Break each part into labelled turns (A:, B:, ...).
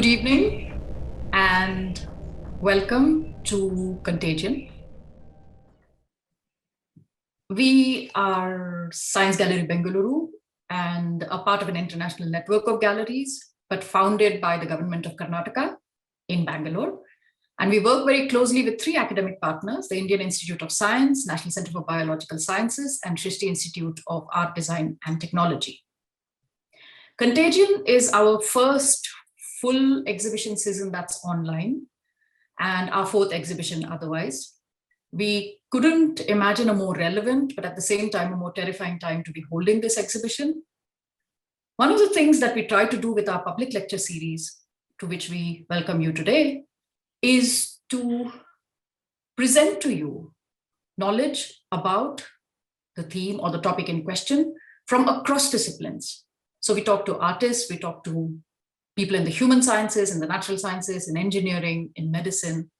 A: Good evening and welcome to Contagion. We are Science Gallery Bengaluru and a part of an international network of galleries, but founded by the government of Karnataka in Bangalore. And we work very closely with three academic partners, the Indian Institute of Science, National Center for Biological Sciences, and Shrishti Institute of Art, Design, and Technology. Contagion is our first full exhibition season that's online and our fourth exhibition otherwise. We couldn't imagine a more relevant, but at the same time, a more terrifying time to be holding this exhibition. One of the things that we try to do with our public lecture series, to which we welcome you today, is to present to you knowledge about the theme or the topic in question from across disciplines. So we talk to artists, we talk to people in the human sciences, in the natural sciences, in engineering, in medicine,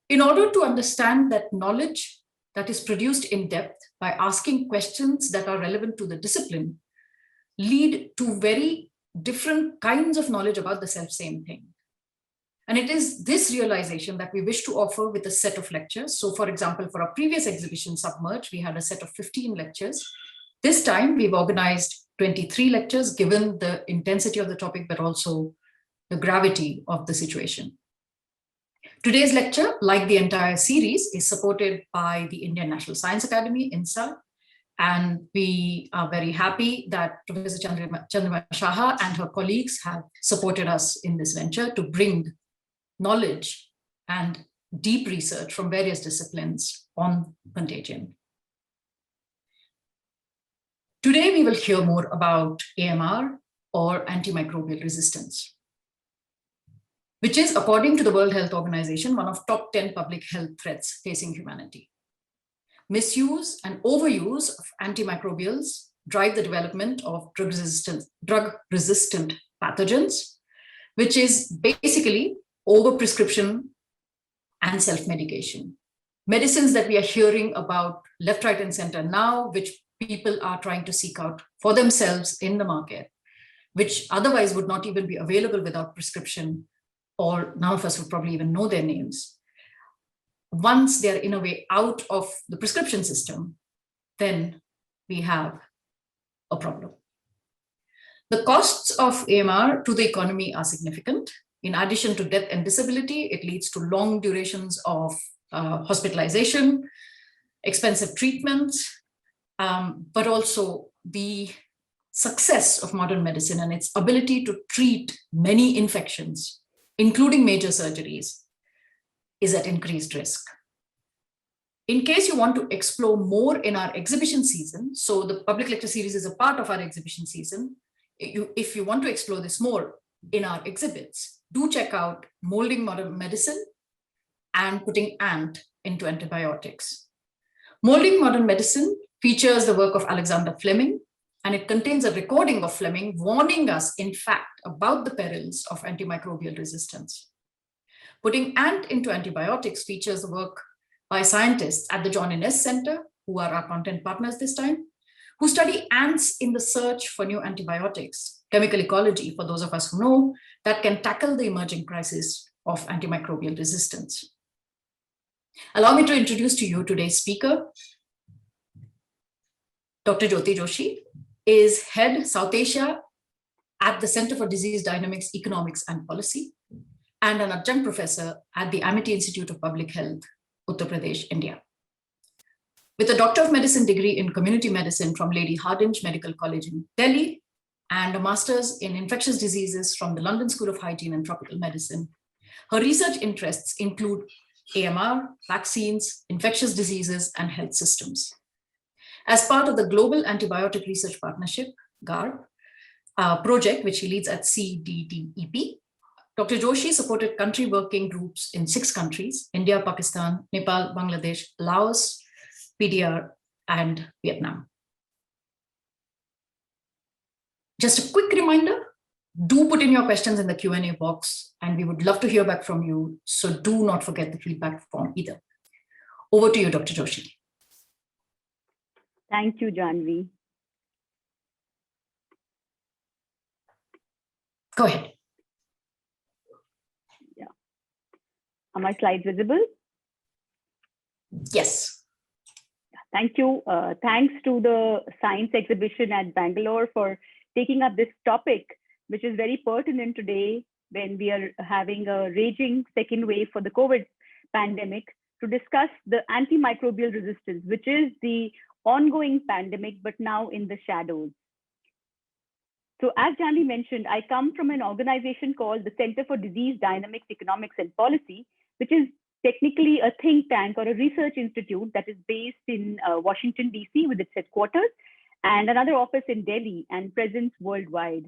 A: in order to understand that knowledge that is produced in depth by asking questions that are relevant to the discipline lead to very different kinds of knowledge about the self-same thing. And it is this realization that we wish to offer with a set of lectures. So for example, for our previous exhibition, Submerge, we had a set of 15 lectures. This time we've organized 23 lectures, given the intensity of the topic, but also the gravity of the situation. Today's lecture, like the entire series, is supported by the Indian National Science Academy, INSA, and we are very happy that Professor Chandrima Saha and her colleagues have supported us in this venture to bring knowledge and deep research from various disciplines on contagion. Today, we will hear more about AMR, or antimicrobial resistance, which is, according to the World Health Organization, one of top 10 public health threats facing humanity. Misuse and overuse of antimicrobials drive the development of drug-resistant pathogens, which is basically overprescription and self-medication. Medicines that we are hearing about left, right, and center now, which people are trying to seek out for themselves in the market, which otherwise would not even be available without prescription, or none of us would probably even know their names. Once they're in a way out of the prescription system, then we have a problem. The costs of AMR to the economy are significant. In addition to death and disability, it leads to long durations of hospitalization, expensive treatments, but also the success of modern medicine and its ability to treat many infections, including major surgeries, is at increased risk. In case you want to explore more in our exhibition season, so the public lecture series is a part of our exhibition season, if you want to explore this more in our exhibits, do check out Molding Modern Medicine and Putting Ant into Antibiotics. Molding Modern Medicine features the work of Alexander Fleming, and it contains a recording of Fleming warning us, in fact, about the perils of antimicrobial resistance. Putting Ant into Antibiotics features the work by scientists at the John Innes Center, who are our content partners this time, who study ants in the search for new antibiotics, chemical ecology, for those of us who know, that can tackle the emerging crisis of antimicrobial resistance. Allow me to introduce to you today's speaker. Dr. Jyoti Joshi is head South Asia at the Center for Disease Dynamics, Economics and Policy, and an adjunct professor at the Amity Institute of Public Health, Uttar Pradesh, India. With a Doctor of Medicine degree in Community Medicine from Lady Hardinge Medical College in Delhi, and a master's in infectious diseases from the London School of Hygiene and Tropical Medicine, her research interests include AMR, vaccines, infectious diseases, and health systems. As part of the Global Antibiotic Research Partnership, GARP, project, which he leads at CDDEP, Dr. Joshi supported country working groups in 6 countries, India, Pakistan, Nepal, Bangladesh, Laos, PDR, and Vietnam. Just a quick reminder, do put in your questions in the Q&A box, and we would love to hear back from you, so do not forget the feedback form either. Over to you, Dr. Joshi.
B: Thank you, Janvi.
A: Go ahead.
B: Are my slides visible?
A: Yes.
B: Thank you. Thanks to the science exhibition at Bangalore for taking up this topic, which is very pertinent today when we are having a raging second wave for the COVID pandemic, to discuss the antimicrobial resistance, which is the ongoing pandemic, but now in the shadows. So as Jandy mentioned, I come from an organization called the Center for Disease Dynamics, Economics and Policy, which is technically a think tank or a research institute that is based in Washington, DC with its headquarters and another office in Delhi and presence worldwide.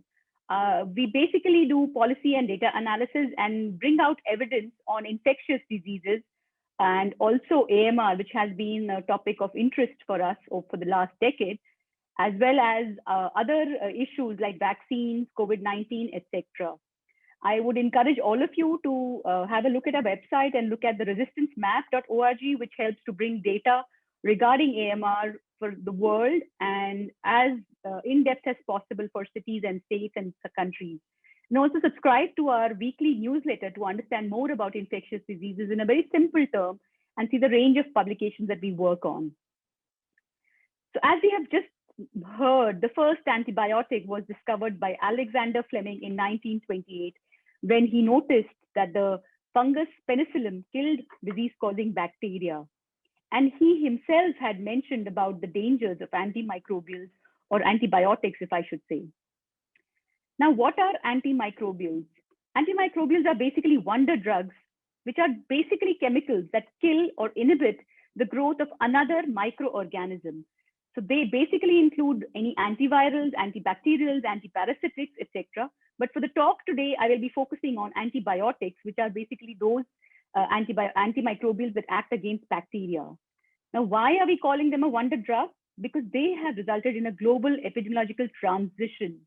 B: We basically do policy and data analysis and bring out evidence on infectious diseases and also AMR, which has been a topic of interest for us for the last decade, as well as other issues like vaccines, COVID-19, etc. I would encourage all of you to have a look at our website and look at the resistancemap.org, which helps to bring data regarding AMR for the world and as in-depth as possible for cities and states and countries. And also subscribe to our weekly newsletter to understand more about infectious diseases in a very simple term and see the range of publications that we work on. So as we have just heard, the first antibiotic was discovered by Alexander Fleming in 1928, when he noticed that the fungus penicillium killed disease-causing bacteria. And he himself had mentioned about the dangers of antimicrobials or antibiotics, if I should say. Now, what are antimicrobials? Antimicrobials are basically wonder drugs, which are basically chemicals that kill or inhibit the growth of another microorganism. So they basically include any antivirals, antibacterials, antiparasitics, etc. But for the talk today, I will be focusing on antibiotics, which are basically those antimicrobials that act against bacteria. Now, why are we calling them a wonder drug? Because they have resulted in a global epidemiological transition.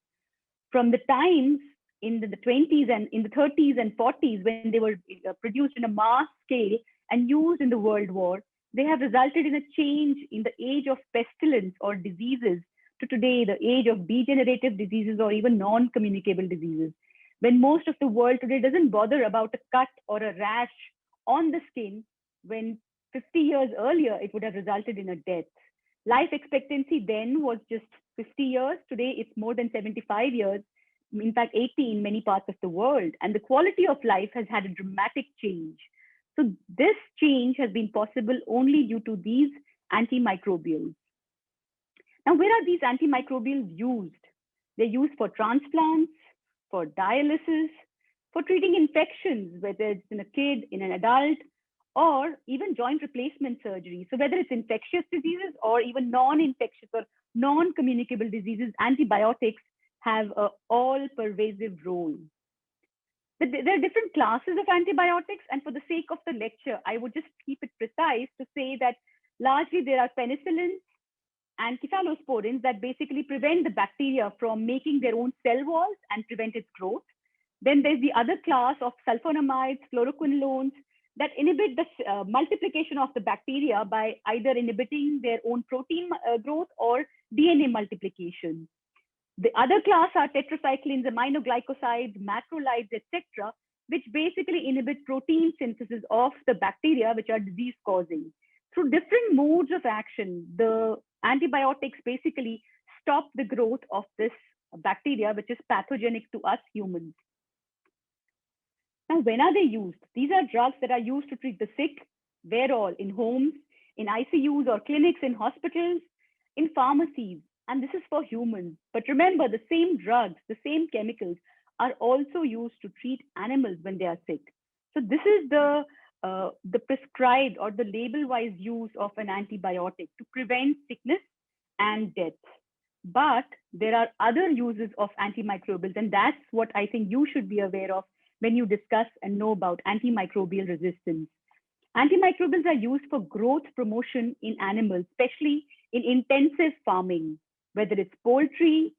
B: From the times in the 20s and in the 30s and 40s, when they were produced in a mass scale and used in the World War, they have resulted in a change in the age of pestilence or diseases to today, the age of degenerative diseases or even non-communicable diseases. When most of the world today doesn't bother about a cut or a rash on the skin, when 50 years earlier, it would have resulted in a death. Life expectancy then was just 50 years. Today, it's more than 75 years, in fact, 80 in many parts of the world. And the quality of life has had a dramatic change. So this change has been possible only due to these antimicrobials. Now, where are these antimicrobials used? They're used for transplants, for dialysis, for treating infections, whether it's in a kid, in an adult, or even joint replacement surgery. So whether it's infectious diseases or even non-infectious or non-communicable diseases, antibiotics have an all-pervasive role. But there are different classes of antibiotics, and for the sake of the lecture, I would just keep it precise to say that largely there are penicillins and cephalosporins that basically prevent the bacteria from making their own cell walls and prevent its growth. Then there's the other class of sulfonamides, fluoroquinolones that inhibit the multiplication of the bacteria by either inhibiting their own protein growth or DNA multiplication. The other class are tetracyclines, aminoglycosides, macrolides, etc., which basically inhibit protein synthesis of the bacteria, which are disease-causing. Through different modes of action, the antibiotics basically stop the growth of this bacteria, which is pathogenic to us humans. Now, when are they used? These are drugs that are used to treat the sick. Where all? In homes, in ICUs or clinics, in hospitals, in pharmacies. And this is for humans. But remember, the same drugs, the same chemicals are also used to treat animals when they are sick. So this is the prescribed or the label-wise use of an antibiotic to prevent sickness and death. But there are other uses of antimicrobials, and that's what I think you should be aware of when you discuss and know about antimicrobial resistance. Antimicrobials are used for growth promotion in animals, especially in intensive farming, whether it's poultry,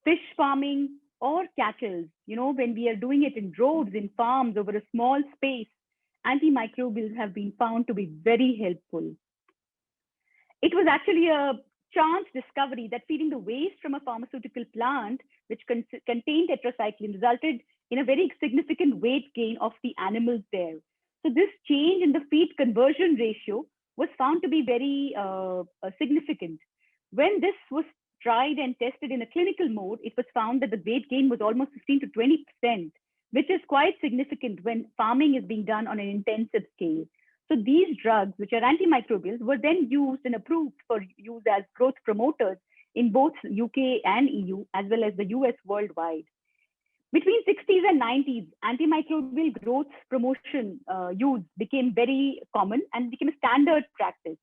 B: fish farming, or cattle. You know, when we are doing it in droves, in farms over a small space, antimicrobials have been found to be very helpful. It was actually a chance discovery that feeding the waste from a pharmaceutical plant, which contained tetracycline, resulted in a very significant weight gain of the animals there. So this change in the feed conversion ratio was found to be very significant. When this was tried and tested in a clinical mode, it was found that the weight gain was almost 15 to 20%, which is quite significant when farming is being done on an intensive scale. So these drugs, which are antimicrobials, were then used and approved for use as growth promoters in both UK and EU, as well as the US worldwide. Between 60s and 90s, antimicrobial growth promotion use became very common and became a standard practice.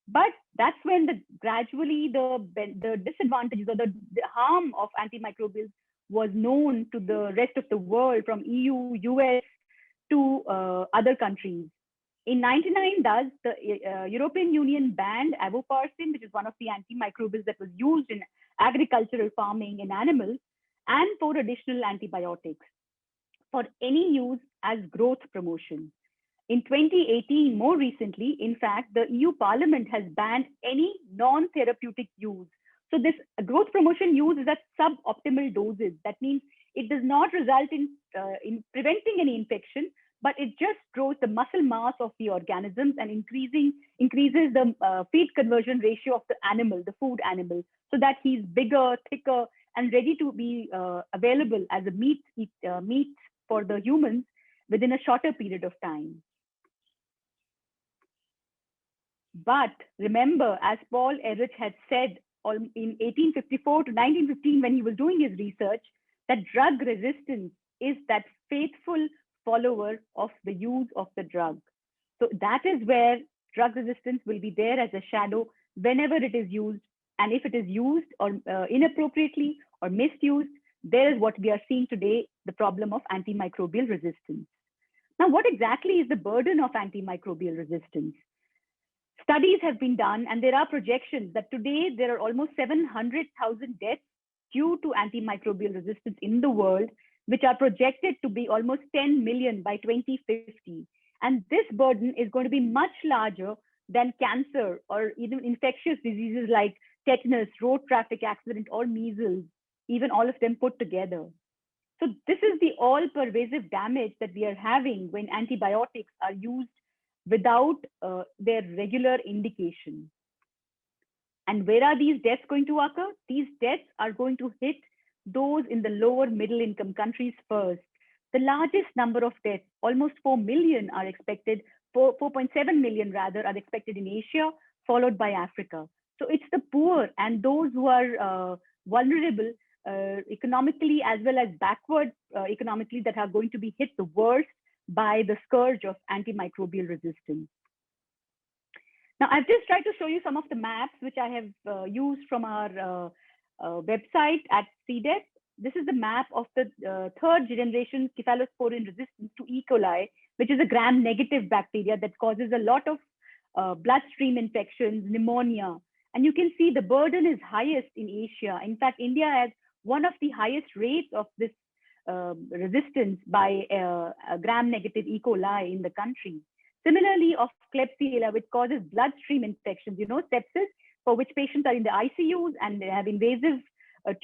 B: But that's when gradually the disadvantages or the harm of antimicrobials was known to the rest of the world, from EU, US to other countries. In 99, thus, the European Union banned avoparcin, which is one of the antimicrobials that was used in agricultural farming in animals, and 4 additional antibiotics for any use as growth promotion. In 2018, more recently, in fact, the EU Parliament has banned any non-therapeutic use. So this growth promotion use is at suboptimal doses. That means it does not result in preventing any infection, but it just grows the muscle mass of the organisms and increases the feed conversion ratio of the animal, the food animal, so that he's bigger, thicker, and ready to be available as a meat for the humans within a shorter period of time. But remember, as Paul Ehrlich had said in 1854 to 1915, when he was doing his research, that drug resistance is that faithful follower of the use of the drug. So that is where drug resistance will be there as a shadow whenever it is used. And if it is used or inappropriately or misused, there is what we are seeing today, the problem of antimicrobial resistance. Now, what exactly is the burden of antimicrobial resistance? Studies have been done, and there are projections that today there are almost 700,000 deaths due to antimicrobial resistance in the world, which are projected to be almost 10 million by 2050. And this burden is going to be much larger than cancer or even infectious diseases like tetanus, road traffic accident, or measles, even all of them put together. So this is the all-pervasive damage that we are having when antibiotics are used without their regular indication. And where are these deaths going to occur? These deaths are going to hit those in the lower middle income countries first. The largest number of deaths, almost 4 million, are expected, 4.7 million rather, are expected in Asia, followed by Africa. So it's the poor and those who are vulnerable economically as well as backward economically that are going to be hit the worst by the scourge of antimicrobial resistance. Now, I've just tried to show you some of the maps which I have used from our website at CDEP. This is the map of the third generation cephalosporin resistance to E. coli, which is a gram-negative bacteria that causes a lot of bloodstream infections, pneumonia. And you can see the burden is highest in Asia. In fact, India has one of the highest rates of this resistance by gram-negative E. coli in the country. Similarly, of Klebsiella, which causes bloodstream infections, sepsis, for which patients are in the ICUs and they have invasive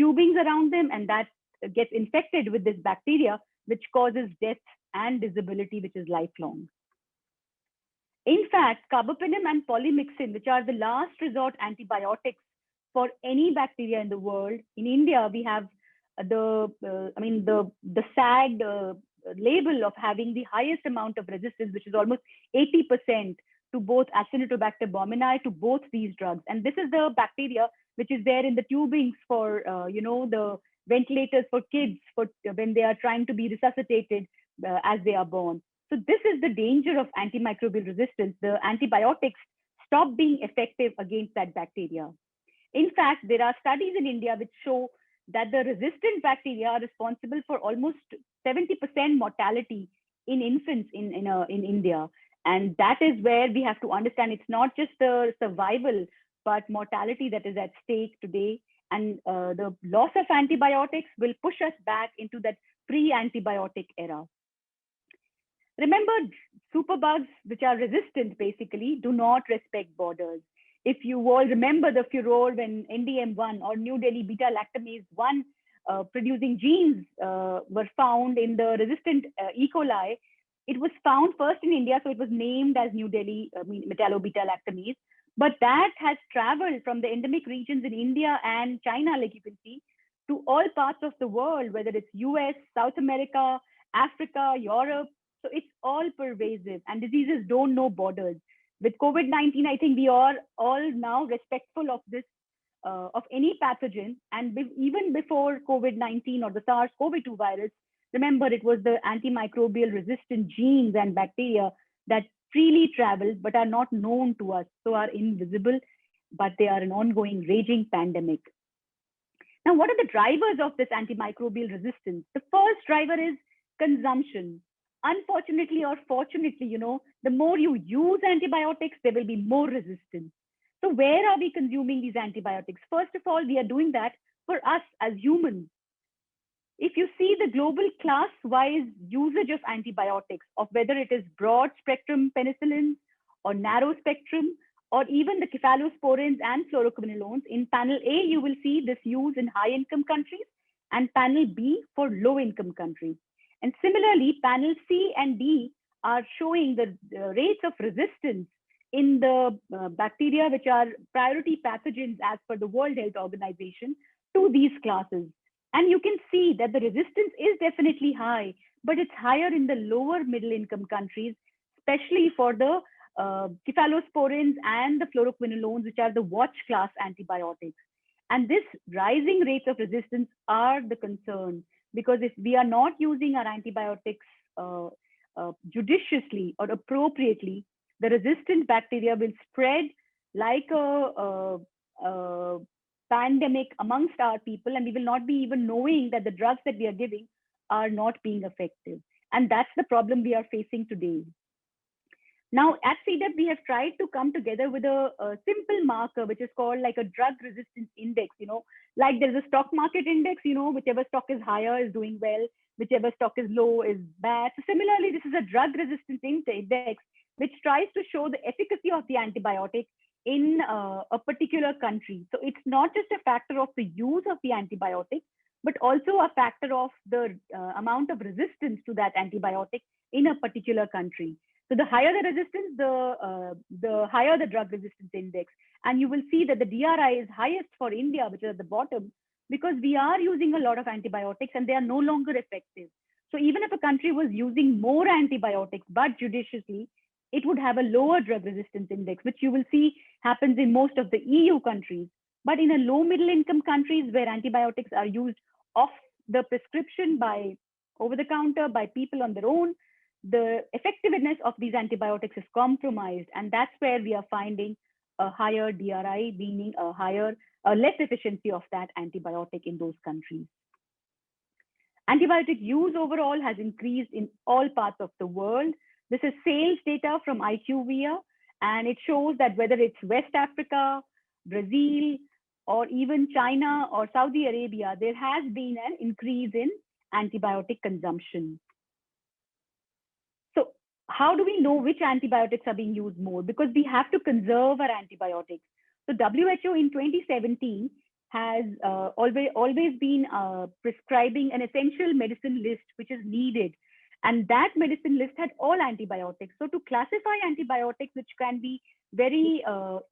B: tubings around them, and that gets infected with this bacteria, which causes death and disability, which is lifelong. In fact, carbapenem and polymyxin, which are the last resort antibiotics for any bacteria in the world, in India, we have the SAG label of having the highest amount of resistance, which is almost 80% to both Acinetobacter baumannii, to both these drugs. And this is the bacteria which is there in the tubings for, the ventilators for kids for when they are trying to be resuscitated as they are born. So this is the danger of antimicrobial resistance. The antibiotics stop being effective against that bacteria. In fact, there are studies in India which show that the resistant bacteria are responsible for almost 70% mortality in infants in India. And that is where we have to understand it's not just the survival, but mortality that is at stake today. And the loss of antibiotics will push us back into that pre-antibiotic era. Remember, superbugs, which are resistant basically, do not respect borders. If you all remember the furor when NDM1 or New Delhi beta-lactamase 1 producing genes were found in the resistant E. coli, It was found first in India, so it was named as New Delhi metallo-beta-lactamase. But that has traveled from the endemic regions in India and China, like you can see, to all parts of the world, whether it's US, South America, Africa, Europe. So it's all pervasive, and diseases don't know borders. With COVID-19, I think we are all now respectful of this, of any pathogen. And even before COVID-19 or the SARS-CoV-2 virus, remember, it was the antimicrobial resistant genes and bacteria that freely travel but are not known to us, so are invisible, but they are an ongoing raging pandemic. Now, what are the drivers of this antimicrobial resistance? The first driver is consumption. Unfortunately or fortunately, the more you use antibiotics, there will be more resistance. So where are we consuming these antibiotics? First of all, we are doing that for us as humans. If you see the global class-wise usage of antibiotics, of whether it is broad-spectrum penicillins or narrow-spectrum, or even the cephalosporins and fluoroquinolones, in panel A, you will see this use in high-income countries, and panel B for low-income countries. And similarly, panel C and D are showing the rates of resistance in the bacteria, which are priority pathogens as per the World Health Organization, to these classes. And you can see that the resistance is definitely high, but it's higher in the lower middle income countries, especially for the cephalosporins and the fluoroquinolones, which are the watch class antibiotics. And this rising rates of resistance are the concern, because if we are not using our antibiotics judiciously or appropriately, the resistant bacteria will spread like a pandemic amongst our people, and we will not be even knowing that the drugs that we are giving are not being effective. And that's the problem we are facing today. Now, at CDEP, we have tried to come together with a simple marker, which is called like a drug resistance index. Like there's a stock market index, whichever stock is higher is doing well, whichever stock is low is bad. So similarly, this is a drug resistance index, which tries to show the efficacy of the antibiotic in a particular country. So it's not just a factor of the use of the antibiotic, but also a factor of the amount of resistance to that antibiotic in a particular country. So the higher the resistance, the higher the drug resistance index. And you will see that the DRI is highest for India, which is at the bottom, because we are using a lot of antibiotics and they are no longer effective. So even if a country was using more antibiotics, but judiciously, it would have a lower drug resistance index, which you will see happens in most of the EU countries. But in a low middle income countries where antibiotics are used off the prescription by over the counter by people on their own, the effectiveness of these antibiotics is compromised. And that's where we are finding a higher DRI, meaning a less efficiency of that antibiotic in those countries. Antibiotic use overall has increased in all parts of the world. This is sales data from IQVIA, and it shows that whether it's West Africa, Brazil, or even China or Saudi Arabia, there has been an increase in antibiotic consumption. So how do we know which antibiotics are being used more? Because we have to conserve our antibiotics. So WHO in 2017 has always been prescribing an essential medicine list, which is needed. And that medicine list had all antibiotics. So to classify antibiotics, which can be very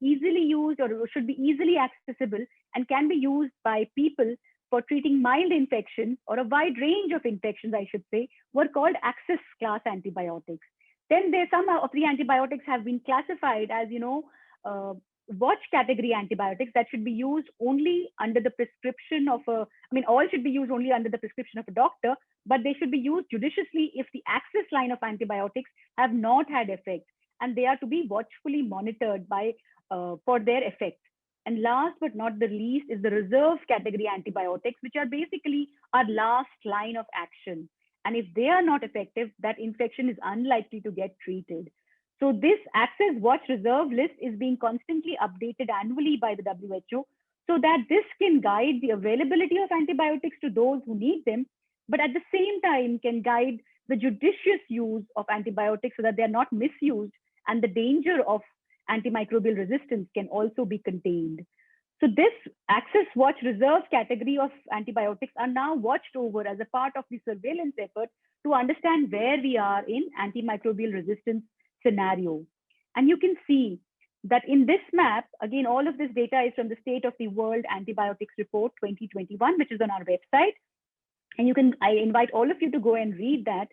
B: easily used or should be easily accessible and can be used by people for treating mild infections or a wide range of infections, I should say, were called access class antibiotics. Then some of the antibiotics have been classified as, watch category antibiotics that should be used only under the prescription of all should be used only under the prescription of a doctor, but they should be used judiciously if the access line of antibiotics have not had effect, and they are to be watchfully monitored for their effect. And last but not the least is the reserve category antibiotics, which are basically our last line of action. And if they are not effective, that infection is unlikely to get treated. So this access watch reserve list is being constantly updated annually by the WHO, so that this can guide the availability of antibiotics to those who need them, but at the same time can guide the judicious use of antibiotics so that they are not misused, and the danger of antimicrobial resistance can also be contained. So this access watch reserve category of antibiotics are now watched over as a part of the surveillance effort to understand where we are in antimicrobial resistance scenario. And you can see that in this map, again, all of this data is from the State of the World Antibiotics Report 2021, which is on our website. And I invite all of you to go and read that.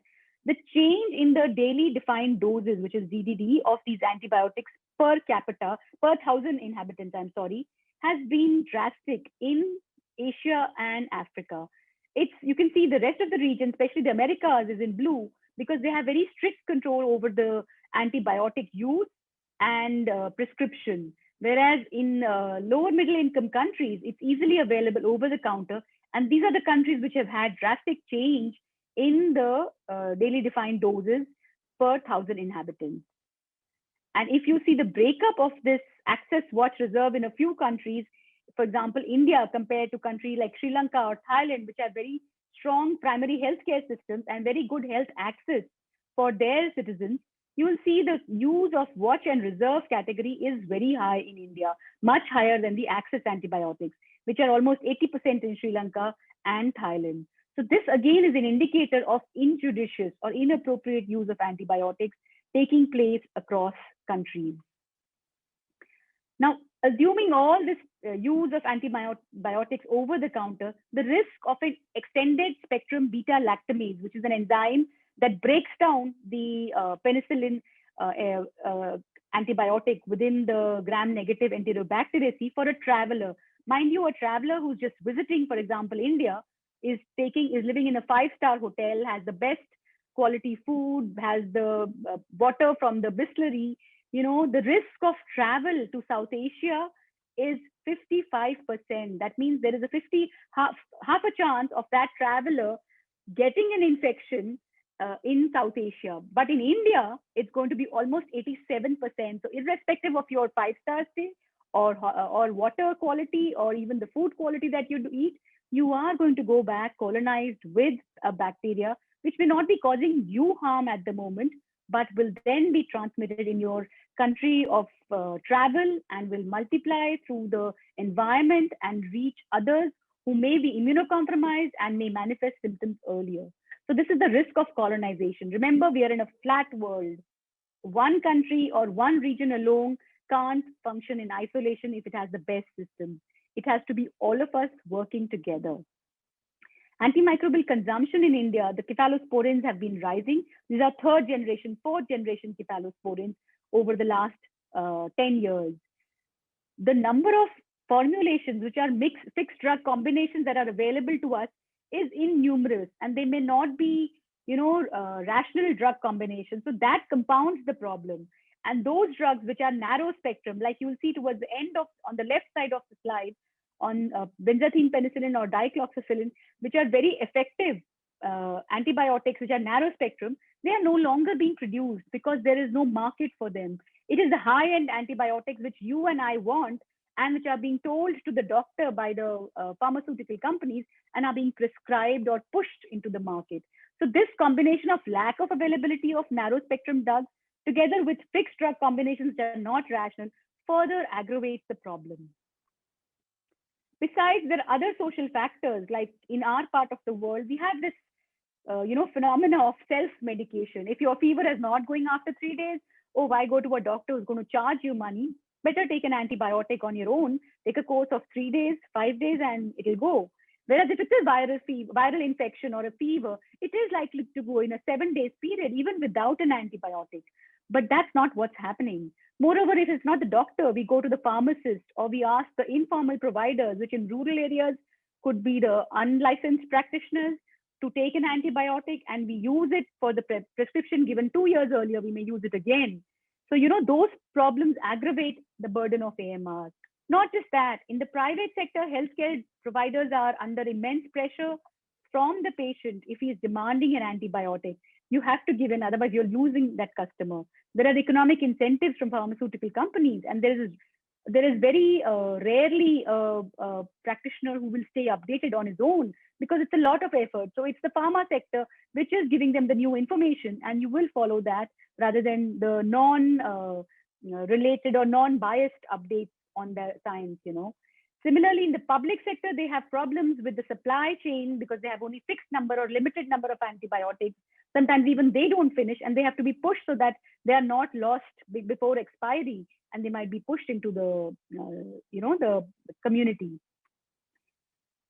B: The change in the daily defined doses, which is DDD, of these antibiotics per capita, per 1,000 inhabitants, has been drastic in Asia and Africa. You can see the rest of the region, especially the Americas, is in blue because they have very strict control over the antibiotic use and prescription. Whereas in lower middle income countries, it's easily available over the counter. And these are the countries which have had drastic change in the daily defined doses per 1,000 inhabitants. And if you see the breakup of this access watch reserve in a few countries, for example, India compared to countries like Sri Lanka or Thailand, which have very strong primary healthcare systems and very good health access for their citizens, you will see the use of watch and reserve category is very high in India, much higher than the access antibiotics, which are almost 80% in Sri Lanka and Thailand. So this again is an indicator of injudicious or inappropriate use of antibiotics taking place across countries. Now, assuming all this use of antibiotics over the counter, the risk of an extended spectrum beta lactamase, which is an enzyme that breaks down the penicillin antibiotic within the gram-negative Enterobacteriaceae for a traveler. Mind you, a traveler who's just visiting, for example, India, is living in a 5-star hotel, has the best quality food, has the water from the Bisleri. The risk of travel to South Asia is 55%. That means there is half a chance of that traveler getting an infection in South Asia. But in India, it's going to be almost 87%. So irrespective of your 5-star stay or water quality or even the food quality that you eat, you are going to go back colonized with a bacteria, which may not be causing you harm at the moment, but will then be transmitted in your country of travel and will multiply through the environment and reach others who may be immunocompromised and may manifest symptoms earlier. So this is the risk of colonization. Remember, we are in a flat world. One country or one region alone can't function in isolation if it has the best system. It has to be all of us working together. Antimicrobial consumption in India, the cephalosporins have been rising. These are 3rd generation, 4th generation cephalosporins over the last 10 years. The number of formulations which are fixed drug combinations that are available to us is innumerous, and they may not be, rational drug combinations. So that compounds the problem. And those drugs which are narrow spectrum, like you'll see towards the end on the left side of the slide, on benzathine penicillin or dicloxyphilin, which are very effective antibiotics, which are narrow spectrum, they are no longer being produced because there is no market for them. It is the high-end antibiotics which you and I want and which are being told to the doctor by the pharmaceutical companies and are being prescribed or pushed into the market. So this combination of lack of availability of narrow spectrum drugs together with fixed drug combinations that are not rational further aggravates the problem. Besides, there are other social factors, like in our part of the world, we have this phenomena of self-medication. If your fever is not going after 3 days, oh, why go to a doctor who's going to charge you money? Better take an antibiotic on your own, take a course of 3 days, 5 days, and it'll go. Whereas if it's a viral infection or a fever, it is likely to go in a 7 days period, even without an antibiotic. But that's not what's happening. Moreover, if it's not the doctor, we go to the pharmacist or we ask the informal providers, which in rural areas could be the unlicensed practitioners, to take an antibiotic, and we use it for the prescription given 2 years earlier, we may use it again. So, those problems aggravate the burden of AMR. Not just that, in the private sector, healthcare providers are under immense pressure from the patient. If he is demanding an antibiotic, you have to give in, otherwise you're losing that customer. There are economic incentives from pharmaceutical companies, and there is very rarely a practitioner who will stay updated on his own because it's a lot of effort. So it's the pharma sector which is giving them the new information, and you will follow that rather than the non-related or non-biased updates on the science. Similarly, in the public sector, they have problems with the supply chain because they have only fixed number or limited number of antibiotics. Sometimes even they don't finish and they have to be pushed so that they are not lost before expiry, and they might be pushed into the, the community.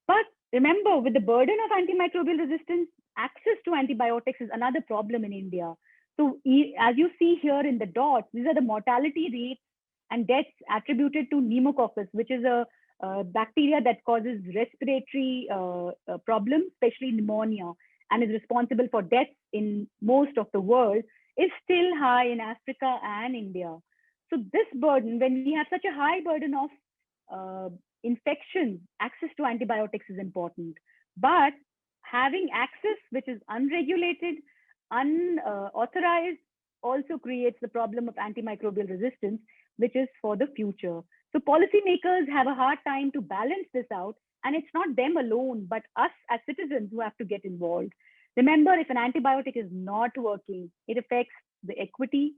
B: But remember, with the burden of antimicrobial resistance, access to antibiotics is another problem in India. So as you see here in the dots, these are the mortality rates and deaths attributed to pneumococcus, which is a bacteria that causes respiratory problems, especially pneumonia, and is responsible for deaths in most of the world, is still high in Africa and India. So this burden, when we have such a high burden of infections, access to antibiotics is important. But having access which is unregulated, unauthorized, also creates the problem of antimicrobial resistance, which is for the future. So policymakers have a hard time to balance this out, and it's not them alone, but us as citizens who have to get involved. Remember, if an antibiotic is not working, it affects the equity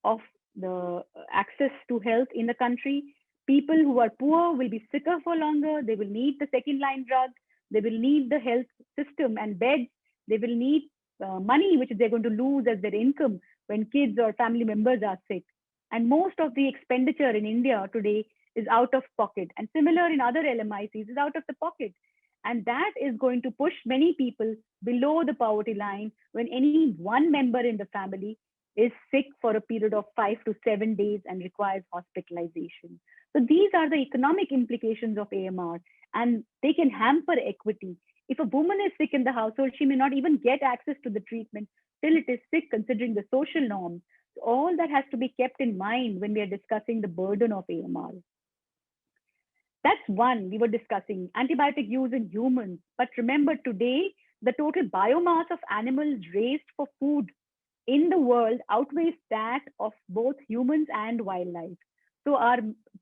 B: of the access to health in the country. People who are poor will be sicker for longer. They will need the second line drug. They will need the health system and beds. They will need money, which they're going to lose as their income when kids or family members are sick. And most of the expenditure in India today is out of pocket. And similar in other LMICs is out of the pocket. And that is going to push many people below the poverty line when any one member in the family is sick for a period of 5 to 7 days and requires hospitalization. So these are the economic implications of AMR, and they can hamper equity. If a woman is sick in the household, she may not even get access to the treatment till it is sick, considering the social norms. So all that has to be kept in mind when we are discussing the burden of AMR. That's one we were discussing, antibiotic use in humans. But remember, today, the total biomass of animals raised for food in the world outweighs that of both humans and wildlife. So our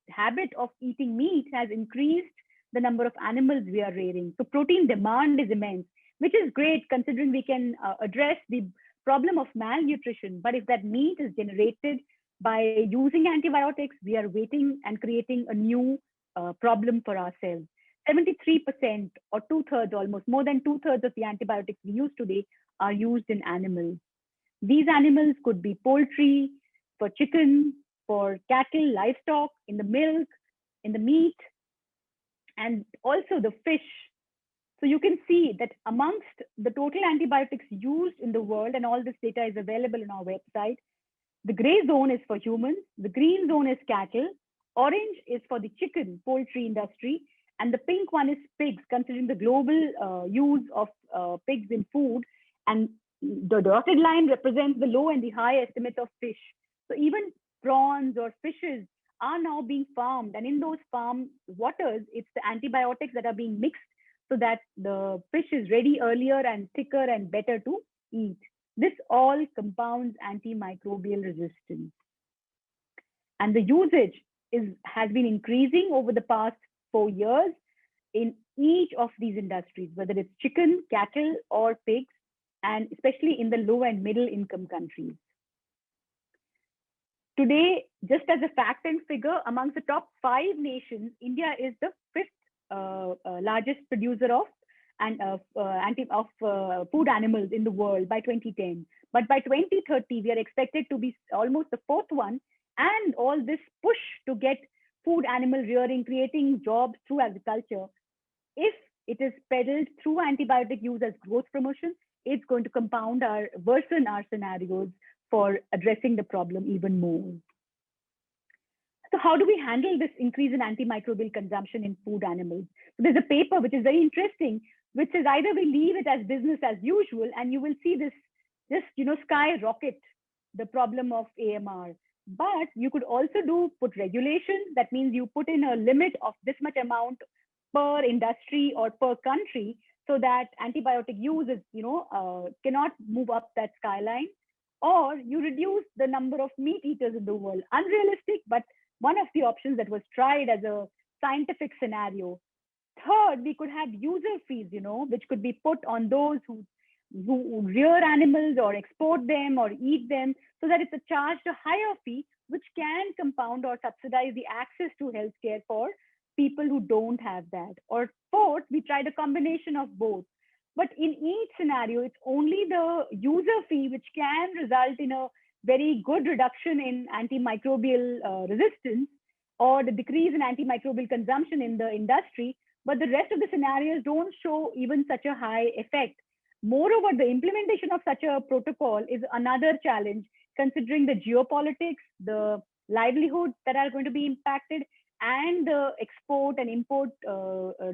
B: habit of eating meat has increased the number of animals we are rearing. So protein demand is immense, which is great considering we can address the problem of malnutrition. But if that meat is generated by using antibiotics, we are waiting and creating a new problem for ourselves. 73% or 2/3, almost more than 2/3 of the antibiotics we use today are used in animals. These animals could be poultry, for chicken, for cattle, livestock, in the milk, in the meat, and also the fish. So you can see that amongst the total antibiotics used in the world, and all this data is available on our website, the gray zone is for humans, the green zone is cattle, orange is for the chicken, poultry industry, and the pink one is pigs, considering the global use of pigs in food. And the dotted line represents the low and the high estimates of fish. So even prawns or fishes are now being farmed. And in those farm waters, it's the antibiotics that are being mixed so that the fish is ready earlier and thicker and better to eat. This all compounds antimicrobial resistance. And the usage has been increasing over the past 4 years in each of these industries, whether it's chicken, cattle, or pigs, and especially in the low and middle income countries. Today, just as a fact and figure, amongst the top 5 nations, India is the 5th largest producer of food animals in the world by 2010. But by 2030, we are expected to be almost the 4th one. And all this push to get food animal rearing, creating jobs through agriculture, if it is peddled through antibiotic use as growth promotion, it's going to worsen our scenarios for addressing the problem even more. So how do we handle this increase in antimicrobial consumption in food animals? So there's a paper which is very interesting, which says either we leave it as business as usual, and you will see this skyrocket the problem of AMR. But you could also put regulations. That means you put in a limit of this much amount per industry or per country, so that antibiotic use is, cannot move up that skyline. Or you reduce the number of meat eaters in the world. Unrealistic, but one of the options that was tried as a scientific scenario. Third, we could have user fees, which could be put on those who rear animals or export them or eat them, so that it's charged a higher fee, which can compound or subsidize the access to healthcare for people who don't have that. Or fourth, we tried a combination of both. But in each scenario, it's only the user fee which can result in a very good reduction in antimicrobial resistance or the decrease in antimicrobial consumption in the industry. But the rest of the scenarios don't show even such a high effect. Moreover, the implementation of such a protocol is another challenge, considering the geopolitics, the livelihoods that are going to be impacted, and the export and import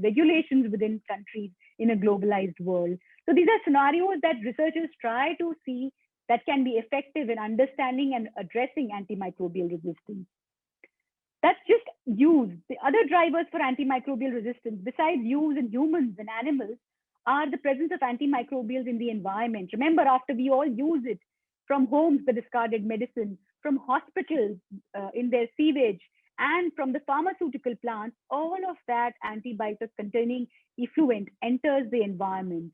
B: regulations within countries in a globalized world. So these are scenarios that researchers try to see that can be effective in understanding and addressing antimicrobial resistance. That's just use. The other drivers for antimicrobial resistance, besides use in humans and animals, are the presence of antimicrobials in the environment. Remember, after we all use it, from homes, the discarded medicine, from hospitals in their sewage, and from the pharmaceutical plants, all of that antibiotic containing effluent enters the environment.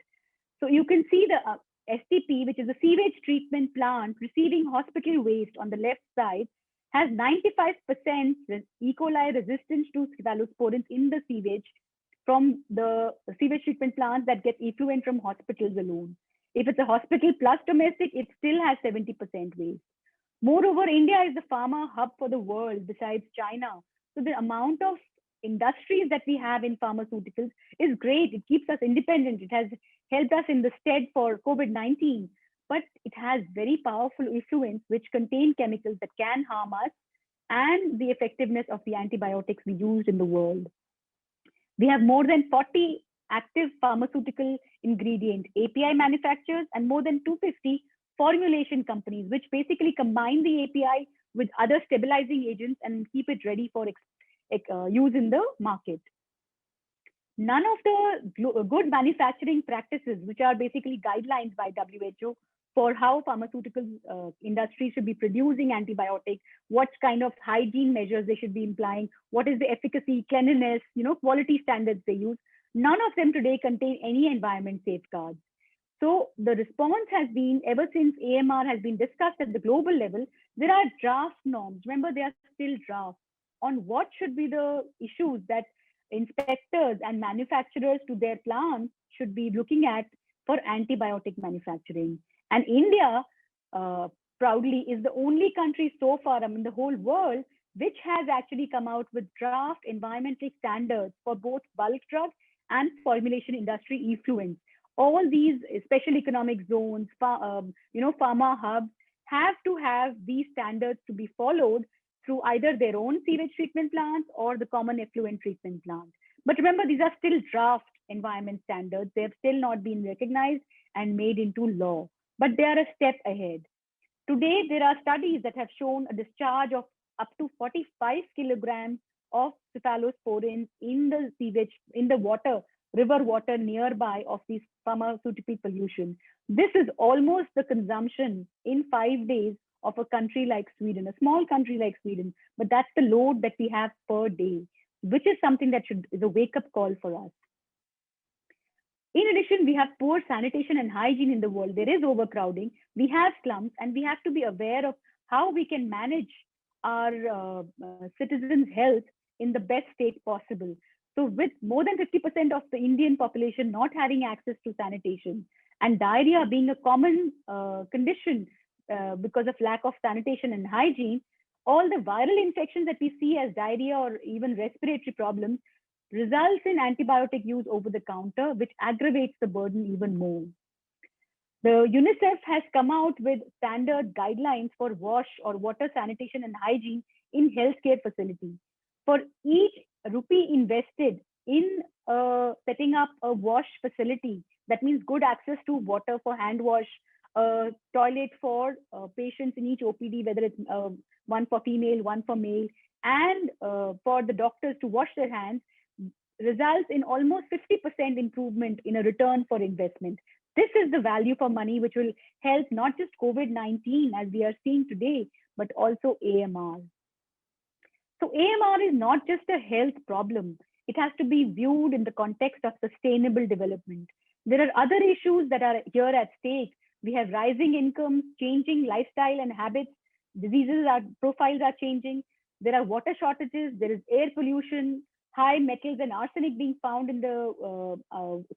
B: So you can see the STP, which is a sewage treatment plant receiving hospital waste on the left side, has 95% E. coli resistance to cephalosporins in the sewage from the sewage treatment plants that get effluent from hospitals alone. If it's a hospital plus domestic, it still has 70% waste. Moreover, India is the pharma hub for the world besides China. So the amount of industries that we have in pharmaceuticals is great. It keeps us independent. It has helped us in the stead for COVID-19, but it has very powerful effluents which contain chemicals that can harm us and the effectiveness of the antibiotics we used in the world. We have more than 40 active pharmaceutical ingredient API manufacturers and more than 250 formulation companies, which basically combine the API with other stabilizing agents and keep it ready for use in the market. None of the good manufacturing practices, which are basically guidelines by WHO for how pharmaceutical industry should be producing antibiotics, what kind of hygiene measures they should be implying, what is the efficacy, cleanliness, quality standards they use, none of them today contain any environment safeguards. So the response has been, ever since AMR has been discussed at the global level, there are draft norms. Remember, they are still draft on what should be the issues that inspectors and manufacturers to their plants should be looking at for antibiotic manufacturing. And India, proudly, is the only country so far in the whole world which has actually come out with draft environmental standards for both bulk drug and formulation industry effluents. All these special economic zones, pharma hubs have to have these standards to be followed through either their own sewage treatment plants or the common effluent treatment plant. But remember, these are still draft environment standards. They have still not been recognized and made into law, but they are a step ahead. Today, there are studies that have shown a discharge of up to 45 kilograms of cephalosporins in the sewage, in the water, river water nearby of these pharmaceutical pollution. This is almost the consumption in 5 days of a country like Sweden, a small country like Sweden, but that's the load that we have per day, which is something that is a wake-up call for us. In addition, we have poor sanitation and hygiene in the world. There is overcrowding. We have slums, and we have to be aware of how we can manage our citizens' health in the best state possible. So with more than 50% of the Indian population not having access to sanitation and diarrhea being a common condition because of lack of sanitation and hygiene, all the viral infections that we see as diarrhea or even respiratory problems results in antibiotic use over the counter, which aggravates the burden even more. The UNICEF has come out with standard guidelines for wash or water sanitation and hygiene in healthcare facilities. For each rupee invested in setting up a wash facility, that means good access to water for hand wash, toilet for patients in each OPD, whether it's one for female, one for male, and for the doctors to wash their hands, results in almost 50% improvement in a return for investment. This is the value for money, which will help not just COVID-19 as we are seeing today, but also AMR. So AMR is not just a health problem. It has to be viewed in the context of sustainable development. There are other issues that are here at stake. We have rising incomes, changing lifestyle and habits, profiles are changing. There are water shortages, there is air pollution, high metals and arsenic being found in the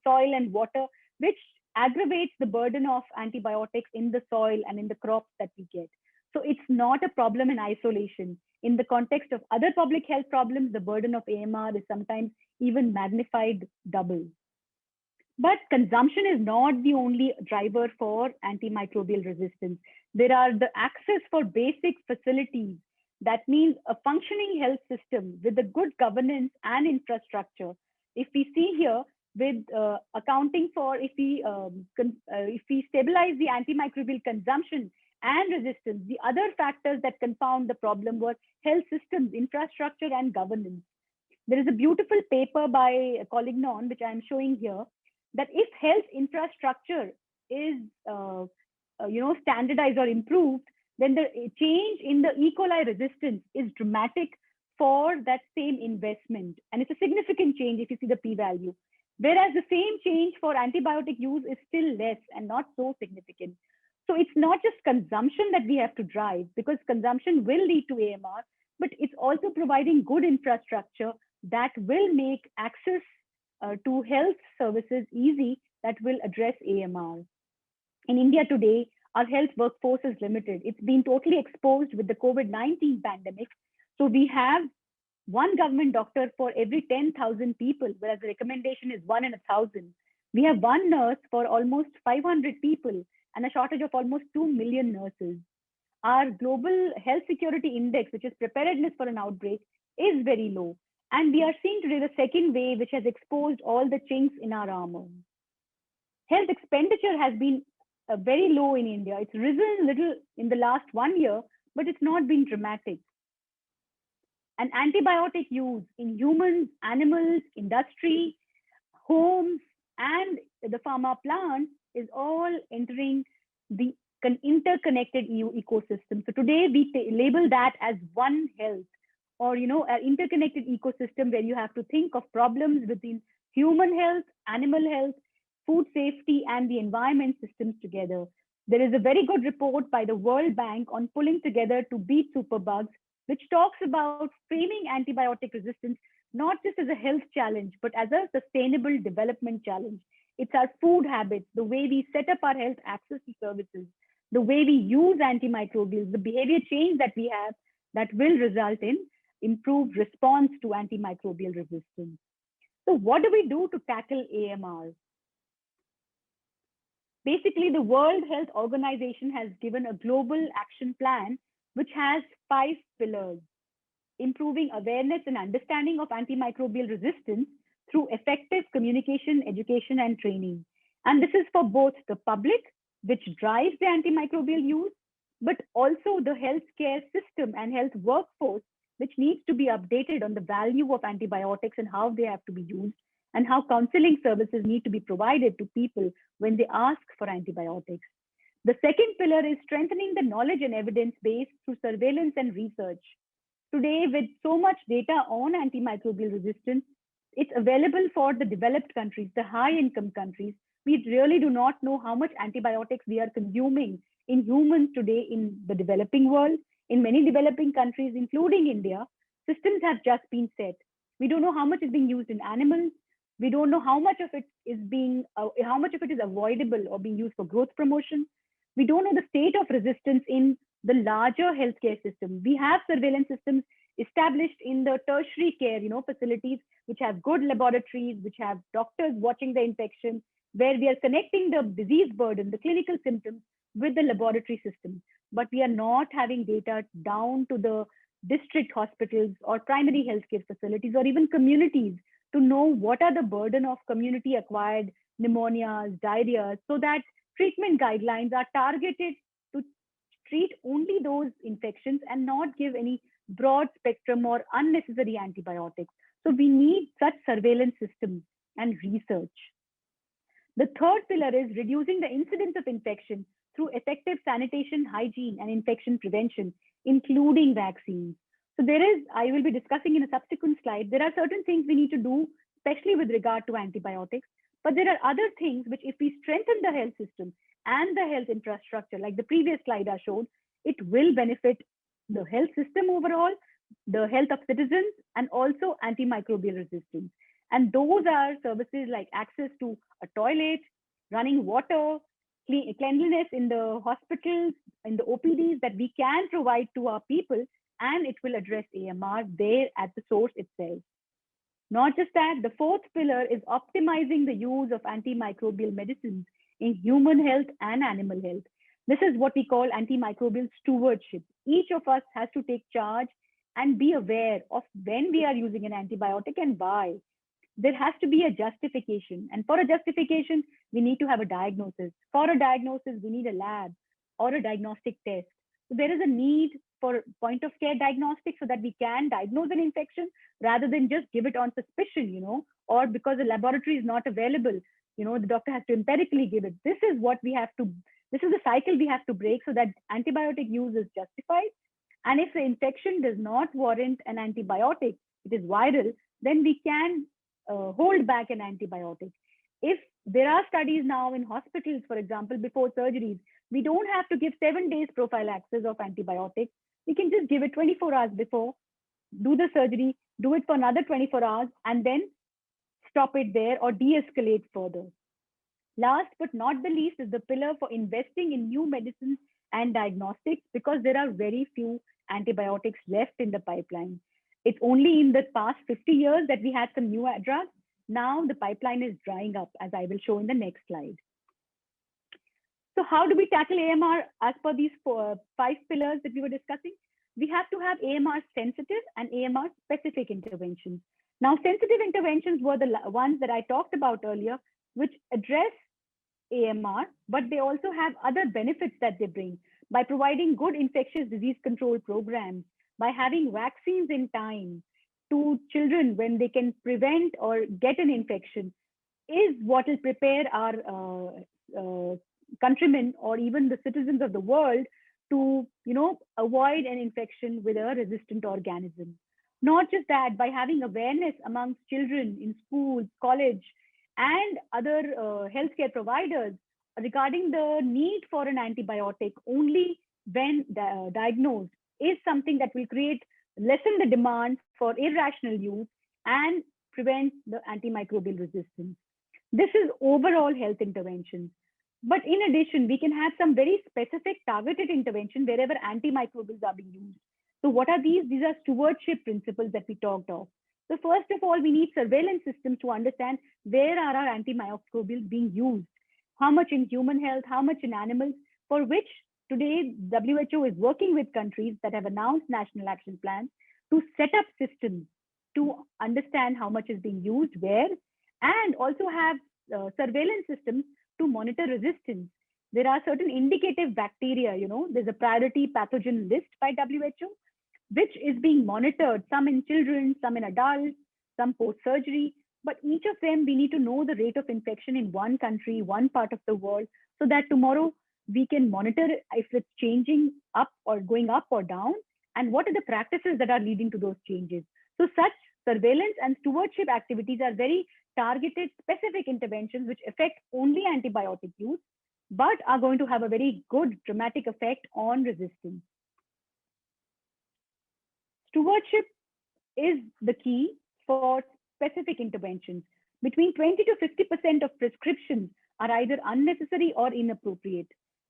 B: soil and water. which aggravates the burden of antibiotics in the soil and in the crops that we get. So it's not a problem in isolation. In the context of other public health problems, the burden of AMR is sometimes even magnified double. But consumption is not the only driver for antimicrobial resistance. There are the access for basic facilities. That means a functioning health system with a good governance and infrastructure. If we see here, with accounting for, if we stabilize the antimicrobial consumption and resistance, the other factors that confound the problem were health systems, infrastructure, and governance. There is a beautiful paper by Collignon, which I'm showing here, that if health infrastructure is standardized or improved, then the change in the E. coli resistance is dramatic for that same investment. And it's a significant change if you see the p-value. Whereas the same change for antibiotic use is still less and not so significant. So it's not just consumption that we have to drive, because consumption will lead to AMR, but it's also providing good infrastructure that will make access to health services easy, that will address AMR. In India today, our health workforce is limited. It's been totally exposed with the COVID-19 pandemic. So we have one government doctor for every 10,000 people, whereas the recommendation is 1 in 1,000. We have one nurse for almost 500 people and a shortage of almost 2 million nurses. Our global health security index, which is preparedness for an outbreak, is very low. And we are seeing today the second wave, which has exposed all the chinks in our armor. Health expenditure has been very low in India. It's risen a little in the last 1 year, but it's not been dramatic. And antibiotic use in humans, animals, industry, homes, and the pharma plants is all entering the interconnected ecosystem. So today we label that as One Health, or an interconnected ecosystem where you have to think of problems within human health, animal health, food safety, and the environment systems together. There is a very good report by the World Bank on pulling together to beat superbugs, which talks about framing antibiotic resistance not just as a health challenge, but as a sustainable development challenge. It's our food habits, the way we set up our health access to services, the way we use antimicrobials, the behavior change that we have that will result in improved response to antimicrobial resistance. So what do we do to tackle AMR? Basically, the World Health Organization has given a global action plan which has 5 pillars: improving awareness and understanding of antimicrobial resistance through effective communication, education, and training. And this is for both the public, which drives the antimicrobial use, but also the healthcare system and health workforce, which needs to be updated on the value of antibiotics and how they have to be used, and how counseling services need to be provided to people when they ask for antibiotics. The second pillar is strengthening the knowledge and evidence base through surveillance and research. Today, with so much data on antimicrobial resistance, it's available for the developed countries, the high-income countries. We really do not know how much antibiotics we are consuming in humans today in the developing world. In many developing countries, including India, systems have just been set. We don't know how much is being used in animals. We don't know how much of it is avoidable or being used for growth promotion. We don't know the state of resistance in the larger healthcare system. We have surveillance systems established in the tertiary care, facilities which have good laboratories, which have doctors watching the infection, where we are connecting the disease burden, the clinical symptoms with the laboratory system. But we are not having data down to the district hospitals or primary healthcare facilities or even communities to know what are the burden of community acquired pneumonias, diarrhea, so that treatment guidelines are targeted to treat only those infections and not give any broad spectrum or unnecessary antibiotics. So we need such surveillance systems and research. The third pillar is reducing the incidence of infection through effective sanitation, hygiene, and infection prevention, including vaccines. So I will be discussing in a subsequent slide, there are certain things we need to do, especially with regard to antibiotics, but there are other things which, if we strengthen the health system and the health infrastructure, like the previous slide I showed, it will benefit the health system overall, the health of citizens, and also antimicrobial resistance. And those are services like access to a toilet, running water, cleanliness in the hospitals, in the OPDs that we can provide to our people, and it will address AMR there at the source itself. Not just that, the fourth pillar is optimizing the use of antimicrobial medicines in human health and animal health. This is what we call antimicrobial stewardship. Each of us has to take charge and be aware of when we are using an antibiotic and why. There has to be a justification. And for a justification, we need to have a diagnosis. For a diagnosis, we need a lab or a diagnostic test. So there is a need for point of care diagnostics so that we can diagnose an infection rather than just give it on suspicion, or because the laboratory is not available, the doctor has to empirically give it. This is the cycle we have to break so that antibiotic use is justified. And if the infection does not warrant an antibiotic, it is viral, then we can hold back an antibiotic. If there are studies now in hospitals, for example, before surgeries, we don't have to give 7 days prophylaxis of antibiotics. We can just give it 24 hours before, do the surgery, do it for another 24 hours, and then stop it there or de-escalate further. Last but not the least is the pillar for investing in new medicines and diagnostics, because there are very few antibiotics left in the pipeline. It's only in the past 50 years that we had some new drugs. Now the pipeline is drying up, as I will show in the next slide. So how do we tackle AMR as per these 5 pillars that we were discussing? We have to have AMR sensitive and AMR specific interventions. Now, sensitive interventions were the ones that I talked about earlier, which address AMR, but they also have other benefits that they bring by providing good infectious disease control programs, by having vaccines in time to children when they can prevent or get an infection, is what will prepare our countrymen or even the citizens of the world to avoid an infection with a resistant organism. Not just that, by having awareness amongst children in schools, college, and other healthcare providers regarding the need for an antibiotic only when diagnosed is something that will lessen the demand for irrational use and prevent the antimicrobial resistance. This is overall health interventions. But in addition, we can have some very specific targeted intervention wherever antimicrobials are being used. So what are these? These are stewardship principles that we talked of. So first of all, we need surveillance systems to understand where are our antimicrobials being used, how much in human health, how much in animals, for which today WHO is working with countries that have announced national action plans to set up systems to understand how much is being used where, and also have surveillance systems to monitor resistance. There are certain indicative bacteria, there's a priority pathogen list by WHO, which is being monitored, some in children, some in adults, some post-surgery, but each of them, we need to know the rate of infection in one country, one part of the world, so that tomorrow we can monitor if it's changing up or going up or down, and what are the practices that are leading to those changes. So such surveillance and stewardship activities are very targeted, specific interventions which affect only antibiotic use, but are going to have a very good dramatic effect on resistance. Stewardship is the key for specific interventions. Between 20 to 50% of prescriptions are either unnecessary or inappropriate.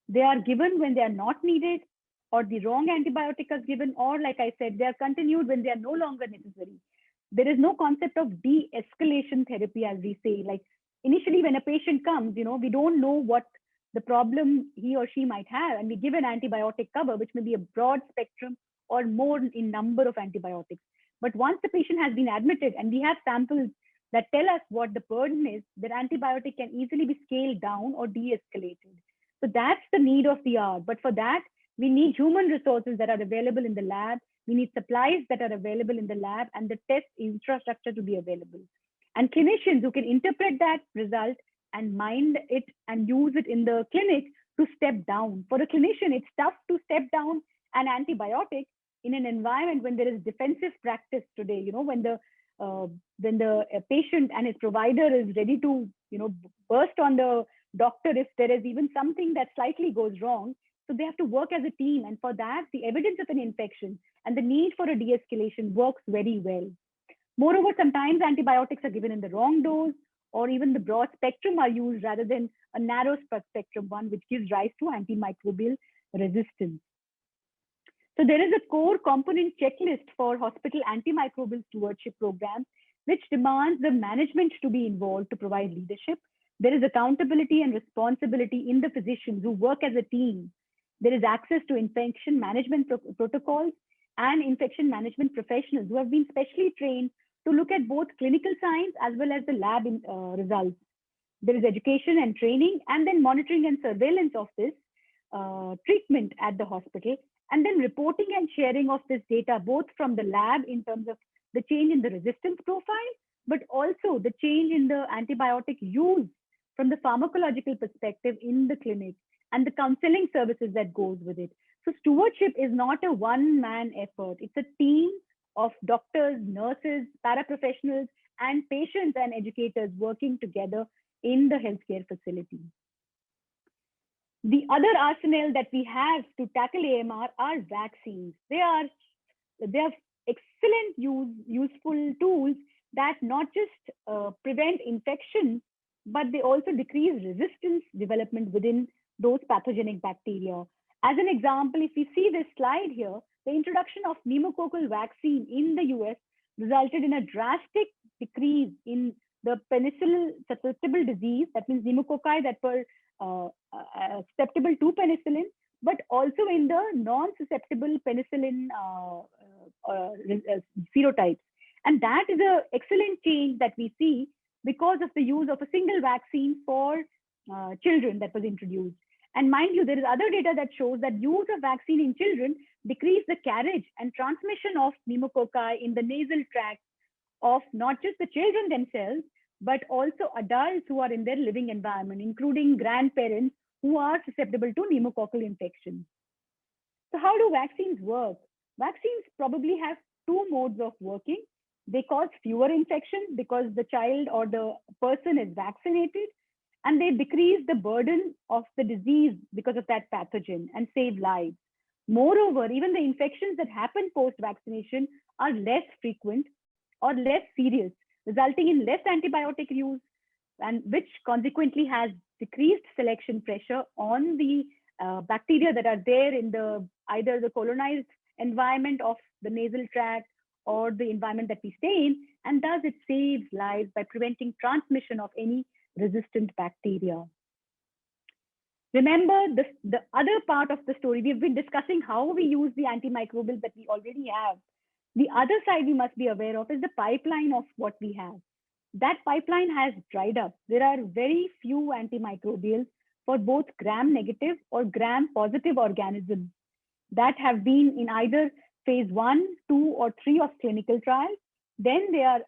B: They are given when they are not needed, or the wrong antibiotic is given, or like I said, they are continued when they are no longer necessary. There is no concept of de-escalation therapy, as we say. Like initially when a patient comes, we don't know what the problem he or she might have, and we give an antibiotic cover, which may be a broad spectrum or more in number of antibiotics. But once the patient has been admitted and we have samples that tell us what the burden is, that antibiotic can easily be scaled down or de-escalated. So that's the need of the hour. But for that, we need human resources that are available in the lab. We need supplies that are available in the lab and the test infrastructure to be available. And clinicians who can interpret that result and mind it and use it in the clinic to step down. For a clinician, it's tough to step down an antibiotic in an environment when there is defensive practice today, when the patient and his provider is ready to, burst on the doctor if there is even something that slightly goes wrong. So they have to work as a team. And for that, the evidence of an infection and the need for a de-escalation works very well. Moreover, sometimes antibiotics are given in the wrong dose, or even the broad spectrum are used rather than a narrow spectrum one, which gives rise to antimicrobial resistance. So there is a core component checklist for hospital antimicrobial stewardship programs, which demands the management to be involved to provide leadership. There is accountability and responsibility in the physicians who work as a team. There is access to infection management protocols and infection management professionals who have been specially trained to look at both clinical signs as well as the lab results. There is education and training, and then monitoring and surveillance of this treatment at the hospital, and then reporting and sharing of this data, both from the lab in terms of the change in the resistance profile, but also the change in the antibiotic use from the pharmacological perspective in the clinic, and the counseling services that goes with it. So stewardship is not a one-man effort. It's a team of doctors, nurses, paraprofessionals, and patients and educators working together in the healthcare facility. The other arsenal that we have to tackle AMR are vaccines. They are excellent useful tools that not just prevent infection, but they also decrease resistance development within those pathogenic bacteria. As an example, if we see this slide here, the introduction of pneumococcal vaccine in the US resulted in a drastic decrease in the penicillin susceptible disease, that means pneumococci that were susceptible to penicillin, but also in the non-susceptible penicillin serotypes. And that is an excellent change that we see because of the use of a single vaccine for children that was introduced. And mind you, there is other data that shows that use of vaccine in children decrease the carriage and transmission of pneumococci in the nasal tract of not just the children themselves, but also adults who are in their living environment, including grandparents who are susceptible to pneumococcal infection. So how do vaccines work? Vaccines probably have two modes of working. They cause fewer infections because the child or the person is vaccinated, and they decrease the burden of the disease because of that pathogen and save lives. Moreover, even the infections that happen post-vaccination are less frequent or less serious, resulting in less antibiotic use, and which consequently has decreased selection pressure on the bacteria that are there in either the colonized environment of the nasal tract or the environment that we stay in, and thus it saves lives by preventing transmission of any resistant bacteria. Remember, the other part of the story, we've been discussing how we use the antimicrobials that we already have. The other side we must be aware of is the pipeline of what we have. That pipeline has dried up. There are very few antimicrobials for both gram-negative or gram-positive organisms that have been in either phase 1, 2, or 3 of clinical trials. Then they are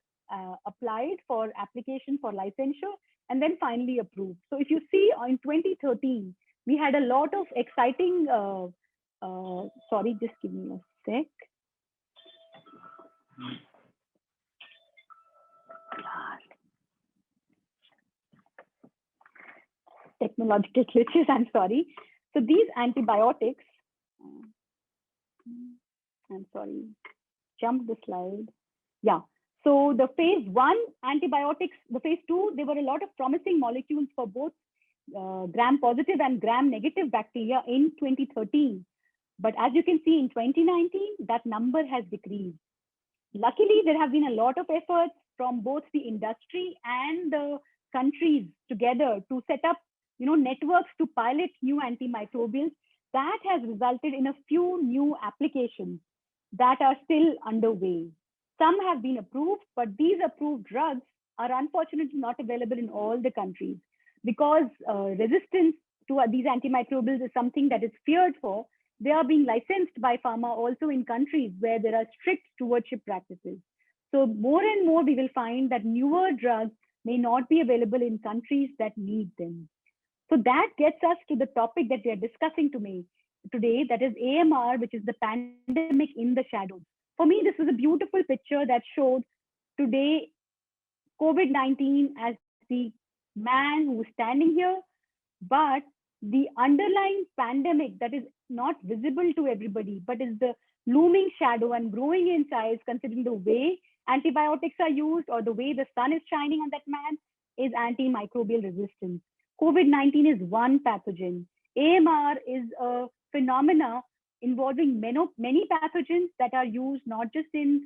B: applied for application for licensure, and then finally approved. So if you see in 2013, we had a lot of exciting, sorry, just give me a sec. Technological glitches, I'm sorry. So these antibiotics, I'm sorry, jump the slide. Yeah. So the phase 1 antibiotics, the phase 2, there were a lot of promising molecules for both gram-positive and gram-negative bacteria in 2013. But as you can see in 2019, that number has decreased. Luckily, there have been a lot of efforts from both the industry and the countries together to set up networks to pilot new antimicrobials. That has resulted in a few new applications that are still underway. Some have been approved, but these approved drugs are unfortunately not available in all the countries because resistance to these antimicrobials is something that is feared for. They are being licensed by pharma also in countries where there are strict stewardship practices. So more and more we will find that newer drugs may not be available in countries that need them. So that gets us to the topic that we are discussing today, that is AMR, which is the pandemic in the shadows. For me, this was a beautiful picture that showed today COVID-19 as the man who is standing here, but the underlying pandemic that is not visible to everybody, but is the looming shadow and growing in size, considering the way antibiotics are used or the way the sun is shining on that man, is antimicrobial resistance. COVID-19 is one pathogen. AMR is a phenomena involving many pathogens that are used not just in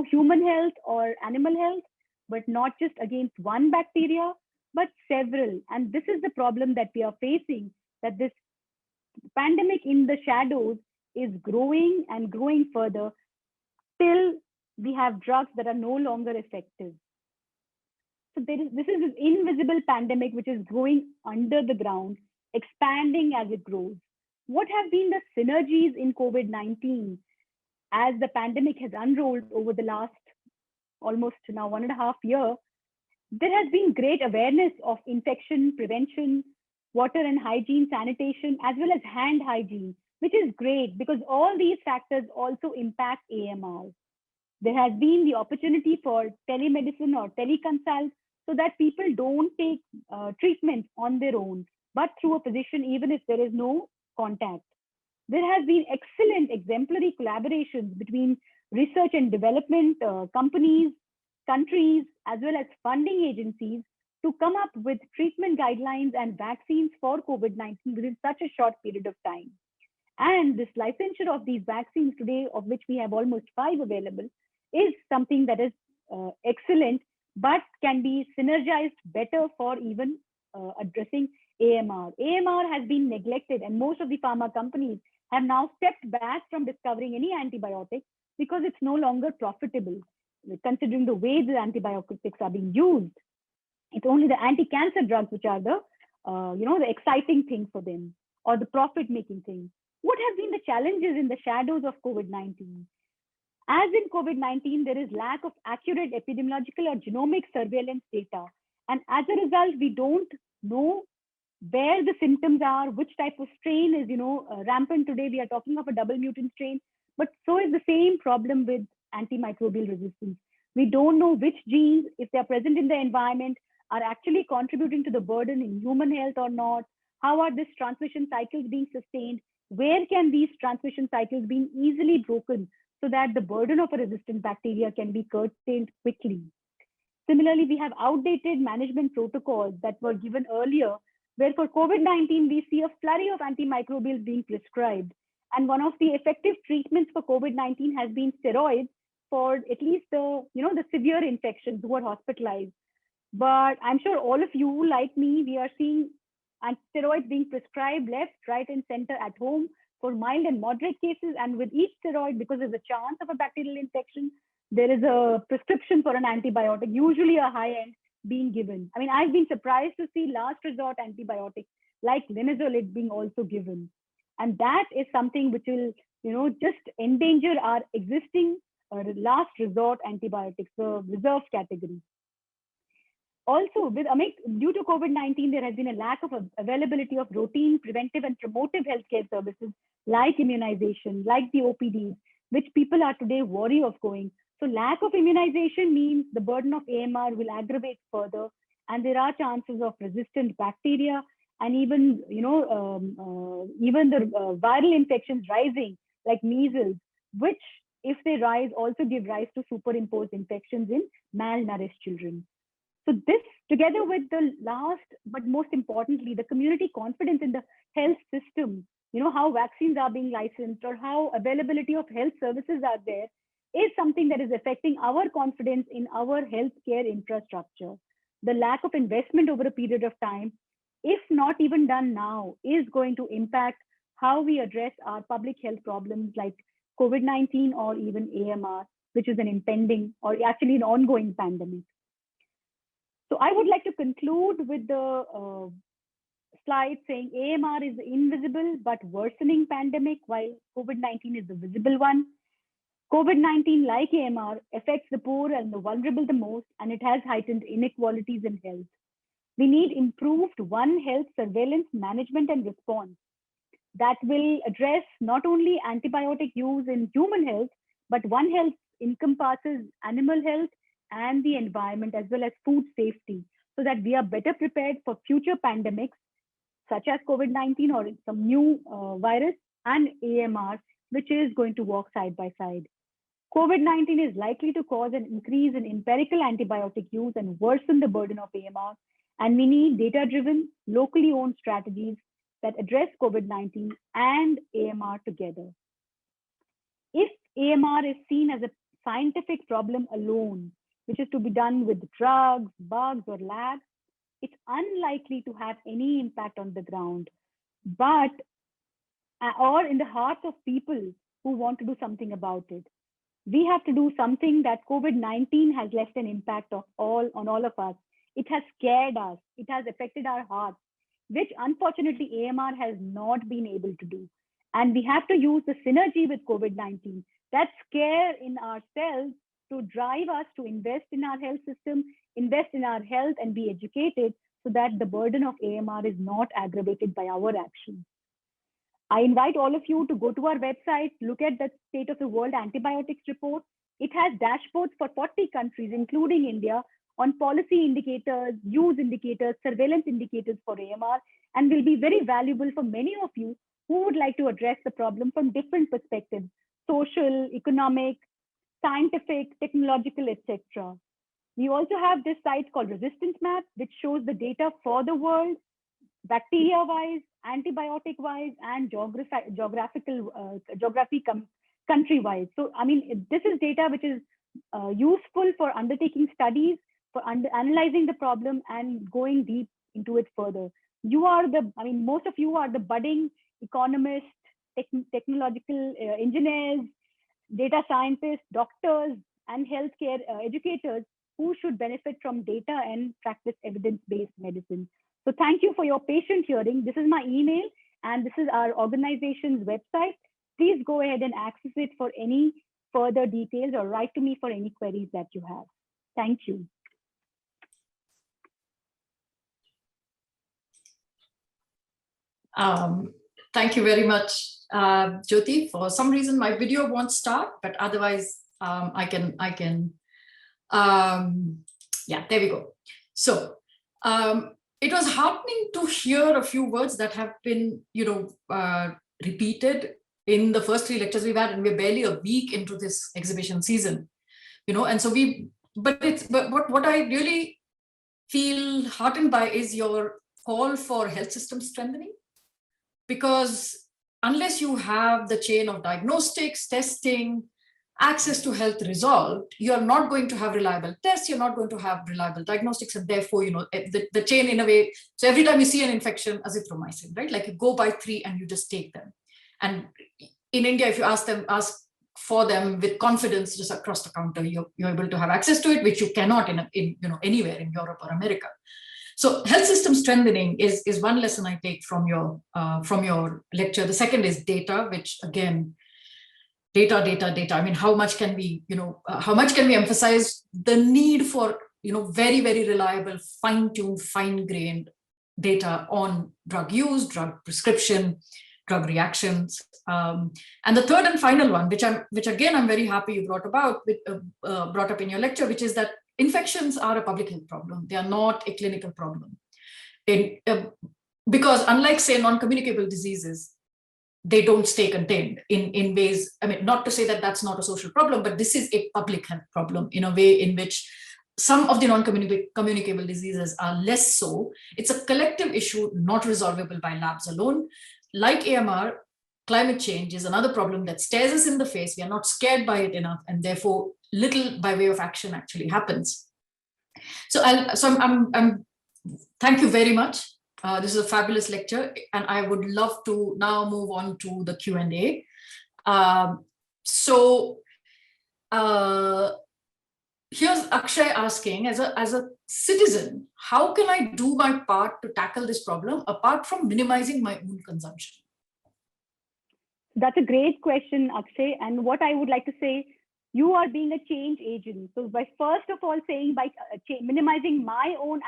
B: human health or animal health, but not just against one bacteria, but several. And this is the problem that we are facing, that this pandemic in the shadows is growing and growing further till we have drugs that are no longer effective. So this is an invisible pandemic which is growing under the ground, expanding as it grows. What have been the synergies in COVID-19 as the pandemic has unrolled over the last almost now 1.5 years? There has been great awareness of infection prevention, water and hygiene, sanitation, as well as hand hygiene, which is great because all these factors also impact AMR. There has been the opportunity for telemedicine or teleconsult so that people don't take treatment on their own, but through a physician, even if there is no contact. There has been excellent exemplary collaborations between research and development companies, countries, as well as funding agencies to come up with treatment guidelines and vaccines for COVID-19 within such a short period of time. And this licensure of these vaccines today, of which we have almost 5 available, is something that is excellent, but can be synergized better for even addressing AMR. AMR has been neglected, and most of the pharma companies have now stepped back from discovering any antibiotic because it's no longer profitable, considering the way the antibiotics are being used. It's only the anti-cancer drugs which are the exciting thing for them, or the profit-making thing. What have been the challenges in the shadows of COVID-19? As in COVID-19, there is lack of accurate epidemiological or genomic surveillance data. And as a result, we don't know where the symptoms are, which type of strain is rampant today. We are talking of a double mutant strain, but so is the same problem with antimicrobial resistance. We don't know which genes, if they are present in the environment, are actually contributing to the burden in human health or not. How are these transmission cycles being sustained? Where can these transmission cycles be easily broken so that the burden of a resistant bacteria can be curtailed quickly? Similarly, we have outdated management protocols that were given earlier, where for COVID-19, we see a flurry of antimicrobials being prescribed. And one of the effective treatments for COVID-19 has been steroids for at least the severe infections who are hospitalized. But I'm sure all of you, like me, we are seeing steroids being prescribed left, right, and center at home for mild and moderate cases. And with each steroid, because there's a chance of a bacterial infection, there is a prescription for an antibiotic, usually a high end, being given. I mean, I've been surprised to see last resort antibiotics like linezolid being also given. And that is something which will, just endanger our existing last resort antibiotics, the reserve category. Also, due to COVID-19, there has been a lack of availability of routine, preventive, and promotive healthcare services like immunization, like the OPDs, which people are today wary of going. So lack of immunization means the burden of AMR will aggravate further, and there are chances of resistant bacteria and even, even the viral infections rising, like measles, which, if they rise, also give rise to superimposed infections in malnourished children. So this, together with the last, but most importantly, the community confidence in the health system, how vaccines are being licensed or how availability of health services are there, is something that is affecting our confidence in our healthcare infrastructure. The lack of investment over a period of time, if not even done now, is going to impact how we address our public health problems like COVID-19 or even AMR, which is an impending or actually an ongoing pandemic. So I would like to conclude with the slide saying AMR is the invisible but worsening pandemic, while COVID-19 is the visible one. COVID-19, like AMR, affects the poor and the vulnerable the most, and it has heightened inequalities in health. We need improved One Health surveillance, management, and response that will address not only antibiotic use in human health, but One Health encompasses animal health and the environment, as well as food safety, so that we are better prepared for future pandemics, such as COVID-19 or some new virus, and AMR, which is going to walk side by side. COVID-19 is likely to cause an increase in empirical antibiotic use and worsen the burden of AMR. And we need data-driven, locally owned strategies that address COVID-19 and AMR together. If AMR is seen as a scientific problem alone, which is to be done with drugs, bugs, or labs, it's unlikely to have any impact on the ground, but or in the hearts of people who want to do something about it. We have to do something that COVID-19 has left an impact on all of us. It has scared us. It has affected our hearts, which unfortunately AMR has not been able to do. And we have to use the synergy with COVID-19, that scare in ourselves, to drive us to invest in our health system, invest in our health, and be educated so that the burden of AMR is not aggravated by our actions. I invite all of you to go to our website, look at the State of the World Antibiotics Report. It has dashboards for 40 countries, including India, on policy indicators, use indicators, surveillance indicators for AMR, and will be very valuable for many of you who would like to address the problem from different perspectives: social, economic, scientific, technological, etc. We also have this site called Resistance Map, which shows the data for the world, bacteria-wise, antibiotic-wise, and country-wise. So, I mean, this is data which is useful for undertaking studies, for analyzing the problem and going deep into it further. Most of you are the budding economists, technological engineers, data scientists, doctors, and healthcare educators who should benefit from data and practice evidence-based medicine. So thank you for your patient hearing. This is my email, and this is our organization's website. Please go ahead and access it for any further details, or write to me for any queries that you have. Thank you.
A: Thank you very much, Jyoti. For some reason, my video won't start, but otherwise, I can. Yeah, there we go. So it was heartening to hear a few words that have been, repeated in the first 3 lectures we've had, and we're barely a week into this exhibition season, and so but what I really feel heartened by is your call for health system strengthening, because unless you have the chain of diagnostics, testing, access to health resolved, you're not going to have reliable tests, you're not going to have reliable diagnostics, and therefore, the chain in a way, so every time you see an infection, azithromycin, right? Like you go buy 3 and you just take them. And in India, if you ask for them with confidence just across the counter, you're able to have access to it, which you cannot in anywhere in Europe or America. So health system strengthening is one lesson I take from your lecture. The second is data, which again, data. I mean, how much can we emphasize the need for, very, very reliable, fine-tuned, fine-grained data on drug use, drug prescription, drug reactions. And the third and final one, which again, I'm very happy you brought up in your lecture, which is that infections are a public health problem. They are not a clinical problem. Because unlike, say, non-communicable diseases, they don't stay contained in ways, I mean, not to say that that's not a social problem, but this is a public health problem in a way in which some of the non-communicable diseases are less so. It's a collective issue, not resolvable by labs alone. Like AMR, climate change is another problem that stares us in the face. We are not scared by it enough, and therefore little by way of action actually happens. So I'm thank you very much. This is a fabulous lecture, and I would love to now move on to the Q&A. Here's Akshay asking, as a citizen, how can I do my part to tackle this problem apart from minimizing my own consumption?
B: That's a great question, Akshay. And what I would like to say, you are being a change agent. So by first of all saying by minimizing my own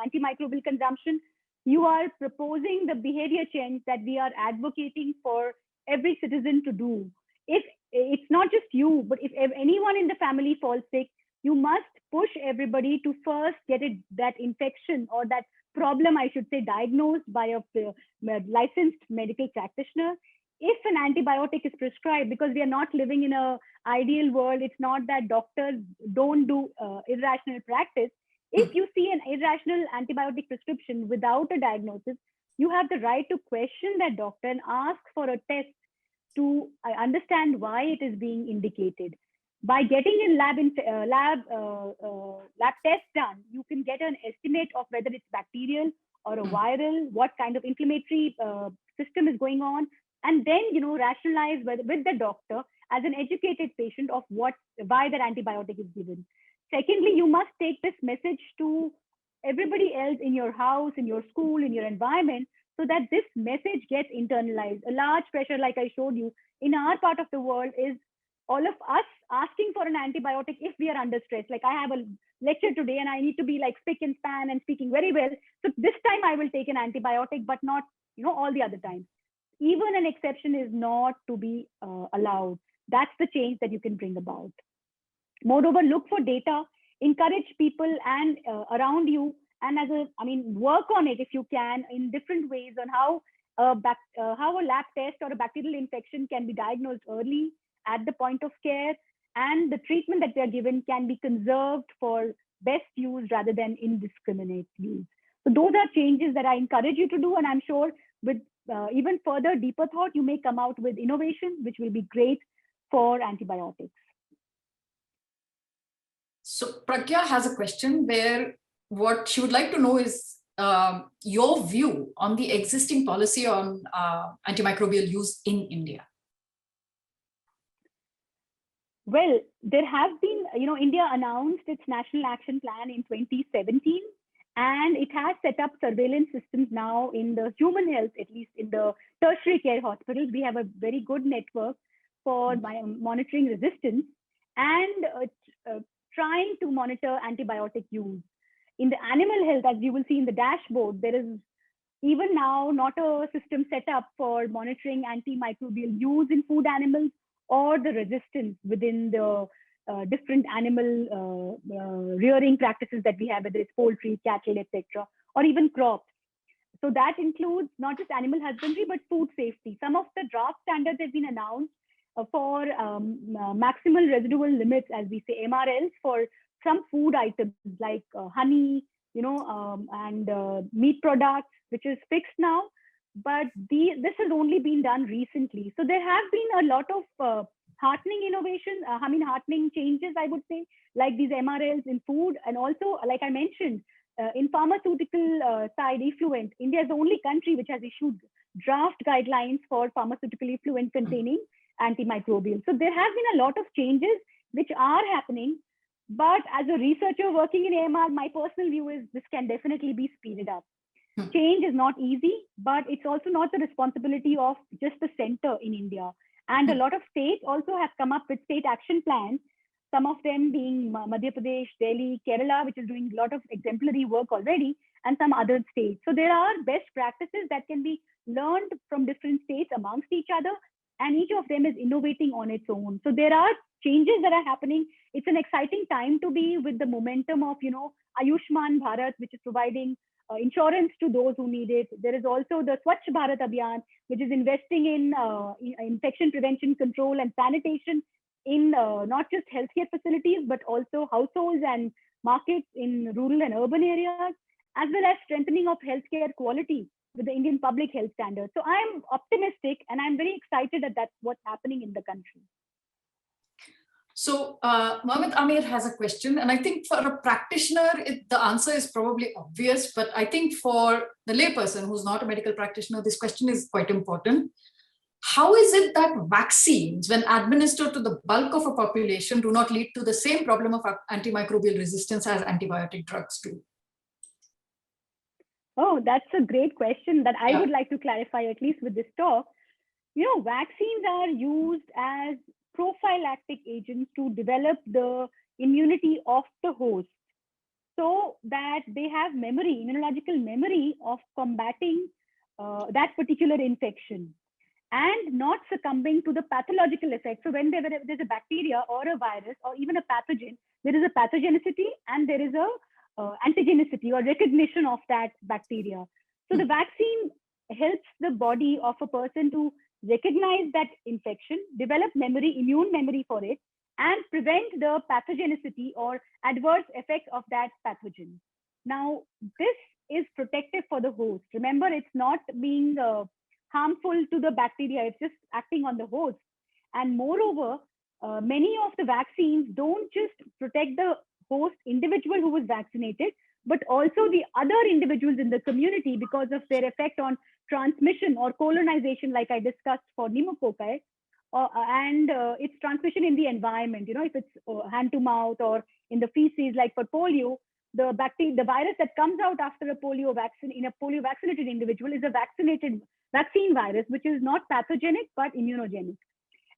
B: antimicrobial consumption, you are proposing the behavior change that we are advocating for every citizen to do. If it's not just you, but if anyone in the family falls sick, you must push everybody to first get that infection or that problem, I should say, diagnosed by a licensed medical practitioner. If an antibiotic is prescribed, because we are not living in an ideal world, it's not that doctors don't do irrational practice. If you see an irrational antibiotic prescription without a diagnosis, you have the right to question that doctor and ask for a test to understand why it is being indicated. By getting in lab tests done, you can get an estimate of whether it's bacterial or a viral, what kind of inflammatory system is going on, and then rationalize with the doctor as an educated patient of why that antibiotic is given. Secondly, you must take this message to everybody else in your house, in your school, in your environment, so that this message gets internalized. A large pressure, like I showed you, in our part of the world is all of us asking for an antibiotic if we are under stress. Like I have a lecture today and I need to be like spick and span and speaking very well. So this time I will take an antibiotic, but not all the other times. Even an exception is not to be allowed. That's the change that you can bring about. Moreover, look for data, encourage people and around you, and work on it if you can in different ways on how a lab test or a bacterial infection can be diagnosed early at the point of care, and the treatment that they are given can be conserved for best use rather than indiscriminate use. So those are changes that I encourage you to do, and I'm sure with even further deeper thought, you may come out with innovation which will be great for antibiotics.
A: So Pragya has a question where what she would like to know is your view on the existing policy on antimicrobial use in India.
B: Well, there have been, India announced its National Action Plan in 2017, and it has set up surveillance systems now in the human health, at least in the tertiary care hospitals. We have a very good network for monitoring resistance and trying to monitor antibiotic use. In the animal health, as you will see in the dashboard, there is even now not a system set up for monitoring antimicrobial use in food animals or the resistance within the different animal rearing practices that we have, whether it's poultry, cattle, etc., or even crops. So that includes not just animal husbandry, but food safety. Some of the draft standards have been announced for maximal residual limits, as we say, MRLs, for some food items like honey, and meat products, which is fixed now. But this has only been done recently. So there have been a lot of heartening innovation, heartening changes, I would say, like these MRLs in food. And also, like I mentioned, in pharmaceutical side effluent, India is the only country which has issued draft guidelines for pharmaceutical effluent containing antimicrobial. So there have been a lot of changes which are happening. But as a researcher working in AMR, my personal view is this can definitely be speeded up. Change is not easy, but it's also not the responsibility of just the center in India. And a lot of states also have come up with state action plans, some of them being Madhya Pradesh, Delhi, Kerala, which is doing a lot of exemplary work already, and some other states. So there are best practices that can be learned from different states amongst each other, and each of them is innovating on its own. So there are changes that are happening. It's an exciting time to be with the momentum of, Ayushman Bharat, which is providing insurance to those who need it. There is also the Swachh Bharat Abhiyan, which is investing in infection prevention, control, and sanitation in not just healthcare facilities, but also households and markets in rural and urban areas, as well as strengthening of healthcare quality with the Indian public health standards. So I'm optimistic and I'm very excited that that's what's happening in the country.
A: So Mohammed Amir has a question, and I think for a practitioner, the answer is probably obvious, but I think for the layperson who's not a medical practitioner, this question is quite important. How is it that vaccines, when administered to the bulk of a population, do not lead to the same problem of antimicrobial resistance as antibiotic drugs do?
B: Oh, that's a great question that I would like to clarify, at least with this talk. Vaccines are used as prophylactic agents to develop the immunity of the host so that they have immunological memory of combating that particular infection and not succumbing to the pathological effect. So when there's a bacteria or a virus or even a pathogen, there is a pathogenicity and there is a antigenicity or recognition of that bacteria. So the vaccine helps the body of a person to recognize that infection, develop immune memory for it, and prevent the pathogenicity or adverse effect of that pathogen. Now, this is protective for the host. Remember, it's not being harmful to the bacteria, it's just acting on the host. And moreover, many of the vaccines don't just protect the host individual who was vaccinated, but also the other individuals in the community because of their effect on transmission or colonization, like I discussed for pneumococci, and its transmission in the environment. If it's hand to mouth or in the feces, like for polio, the virus that comes out after a polio vaccine in a polio vaccinated individual is a vaccine virus, which is not pathogenic but immunogenic.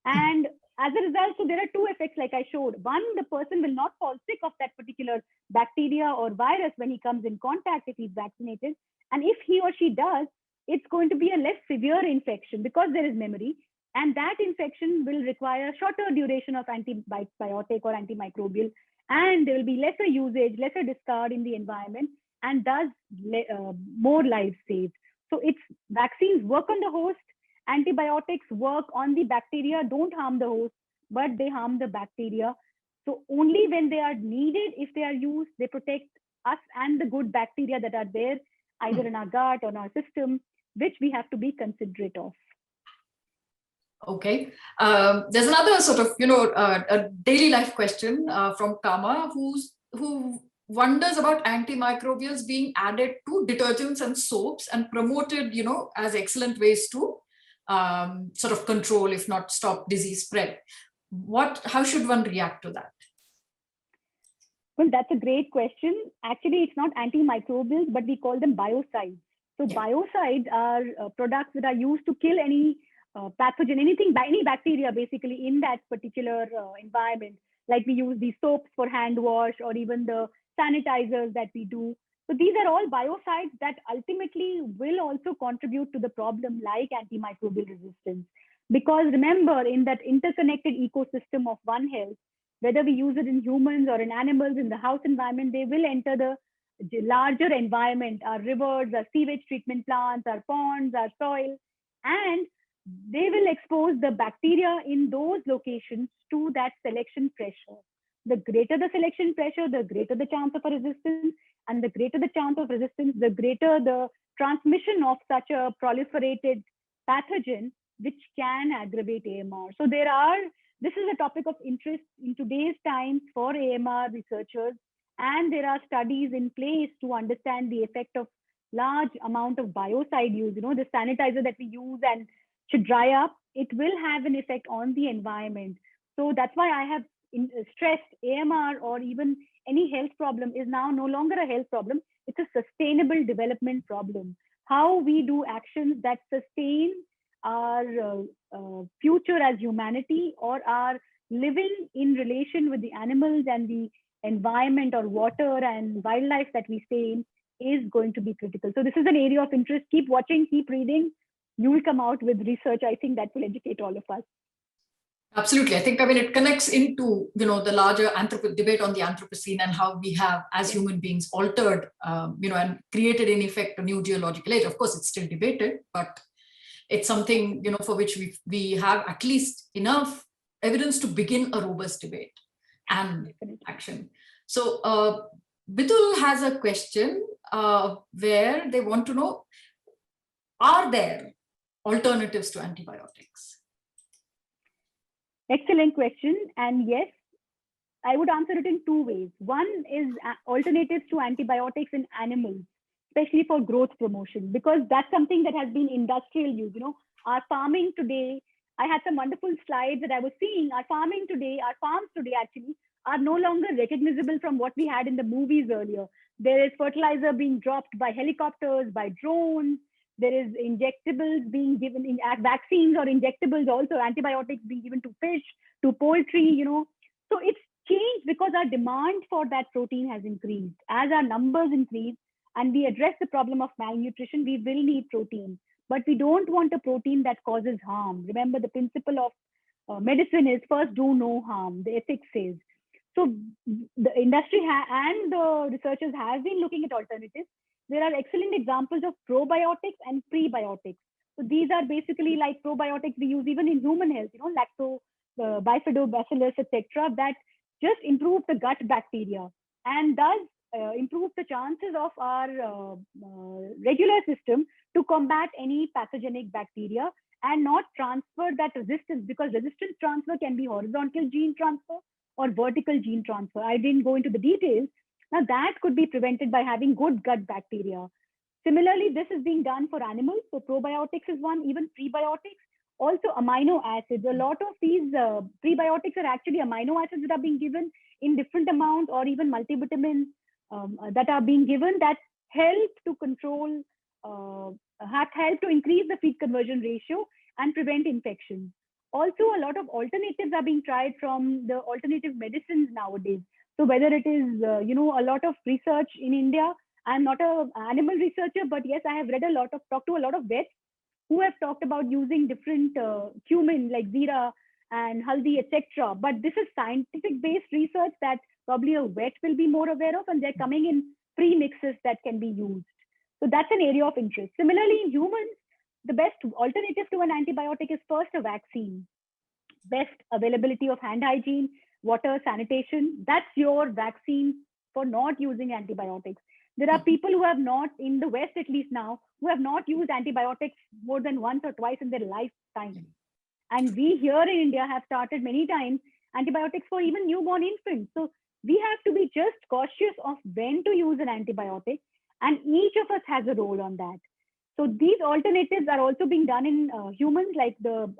B: And as a result, so there are two effects, like I showed. One, the person will not fall sick of that particular bacteria or virus when he comes in contact if he's vaccinated. And if he or she does, it's going to be a less severe infection because there is memory. And that infection will require shorter duration of antibiotic or antimicrobial. And there will be lesser usage, lesser discard in the environment, and thus more lives saved. So vaccines work on the host. Antibiotics work on the bacteria, don't harm the host, but they harm the bacteria. So only when they are needed, if they are used, they protect us and the good bacteria that are there, either in our gut or in our system, which we have to be considerate of.
A: Okay. There's another sort of, a daily life question from Kama, who wonders about antimicrobials being added to detergents and soaps and promoted, as excellent ways to sort of control, if not stop, disease spread. How should one react to that?
B: Well, that's a great question. Actually, it's not antimicrobials, but we call them biocides. So biocides are products that are used to kill any pathogen, any bacteria basically in that particular environment. Like we use these soaps for hand wash or even the sanitizers that we do. So these are all biocides that ultimately will also contribute to the problem like antimicrobial resistance. Because remember, in that interconnected ecosystem of One Health, whether we use it in humans or in animals, in the house environment, they will enter the larger environment, our rivers, our sewage treatment plants, our ponds, our soil, and they will expose the bacteria in those locations to that selection pressure. The greater the selection pressure, the greater the chance of a resistance, and the greater the chance of resistance, the greater the transmission of such a proliferated pathogen, which can aggravate AMR. So this is a topic of interest in today's times for AMR researchers, and there are studies in place to understand the effect of large amount of biocide use. The sanitizer that we use and should dry up, it will have an effect on the environment. So that's why I have stressed AMR or even any health problem is now no longer a health problem. It's a sustainable development problem. How we do actions that sustain our future as humanity or our living in relation with the animals and the environment or water and wildlife that we stay in is going to be critical. So this is an area of interest. Keep watching, keep reading. You will come out with research, I think, that will educate all of us.
A: Absolutely. I think, it connects into, the larger debate on the Anthropocene and how we have, as human beings, altered, and created, in effect, a new geological age. Of course, it's still debated, but it's something, for which we have at least enough evidence to begin a robust debate and action. So Bidul has a question where they want to know, are there alternatives to antibiotics?
B: Excellent question. And yes, I would answer it in two ways. One is alternatives to antibiotics in animals, especially for growth promotion, because that's something that has been industrial use. Our farming today, I had some wonderful slides that I was seeing. Our farms today actually are no longer recognizable from what we had in the movies earlier. There is fertilizer being dropped by helicopters, by drones. There is injectables being given in vaccines or injectables, also antibiotics being given to fish, to poultry, So it's changed because our demand for that protein has increased. As our numbers increase and we address the problem of malnutrition, we will need protein. But we don't want a protein that causes harm. Remember, the principle of medicine is first do no harm, the ethics says. So the industry and the researchers have been looking at alternatives. There are excellent examples of probiotics and prebiotics. So these are basically like probiotics we use even in human health, bifidobacillus, etc., that just improve the gut bacteria and thus improve the chances of our regular system to combat any pathogenic bacteria and not transfer that resistance, because resistance transfer can be horizontal gene transfer or vertical gene transfer. I didn't go into the details. Now that could be prevented by having good gut bacteria. Similarly, this is being done for animals. So probiotics is one, even prebiotics. Also amino acids. A lot of these prebiotics are actually amino acids that are being given in different amounts, or even multivitamins that are being given that help to control, have helped to increase the feed conversion ratio and prevent infection. Also, a lot of alternatives are being tried from the alternative medicines nowadays. So whether it is, a lot of research in India, I'm not an animal researcher, but yes, I have read talked to a lot of vets who have talked about using different cumin like zira and haldi, etc. But this is scientific-based research that probably a vet will be more aware of, and they're coming in pre-mixes that can be used. So that's an area of interest. Similarly, in humans, the best alternative to an antibiotic is first a vaccine. Best availability of hand hygiene, water, sanitation. That's your vaccine for not using antibiotics. There are people who have not, in the West at least now, who have not used antibiotics more than once or twice in their lifetime. And we here in India have started many times antibiotics for even newborn infants. So we have to be just cautious of when to use an antibiotic, and each of us has a role on that. So these alternatives are also being done in humans, like the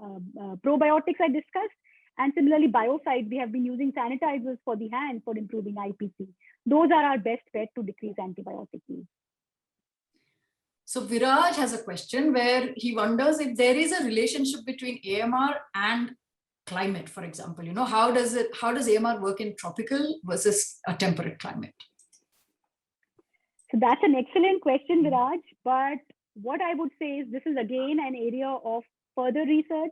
B: probiotics I discussed. And similarly, biocides, we have been using sanitizers for the hand for improving IPC. Those are our best bet to decrease antibiotic use.
A: So Viraj has a question where he wonders if there is a relationship between AMR and climate, for example. How does AMR work in tropical versus a temperate climate?
B: So that's an excellent question, Viraj. But what I would say is this is again an area of further research.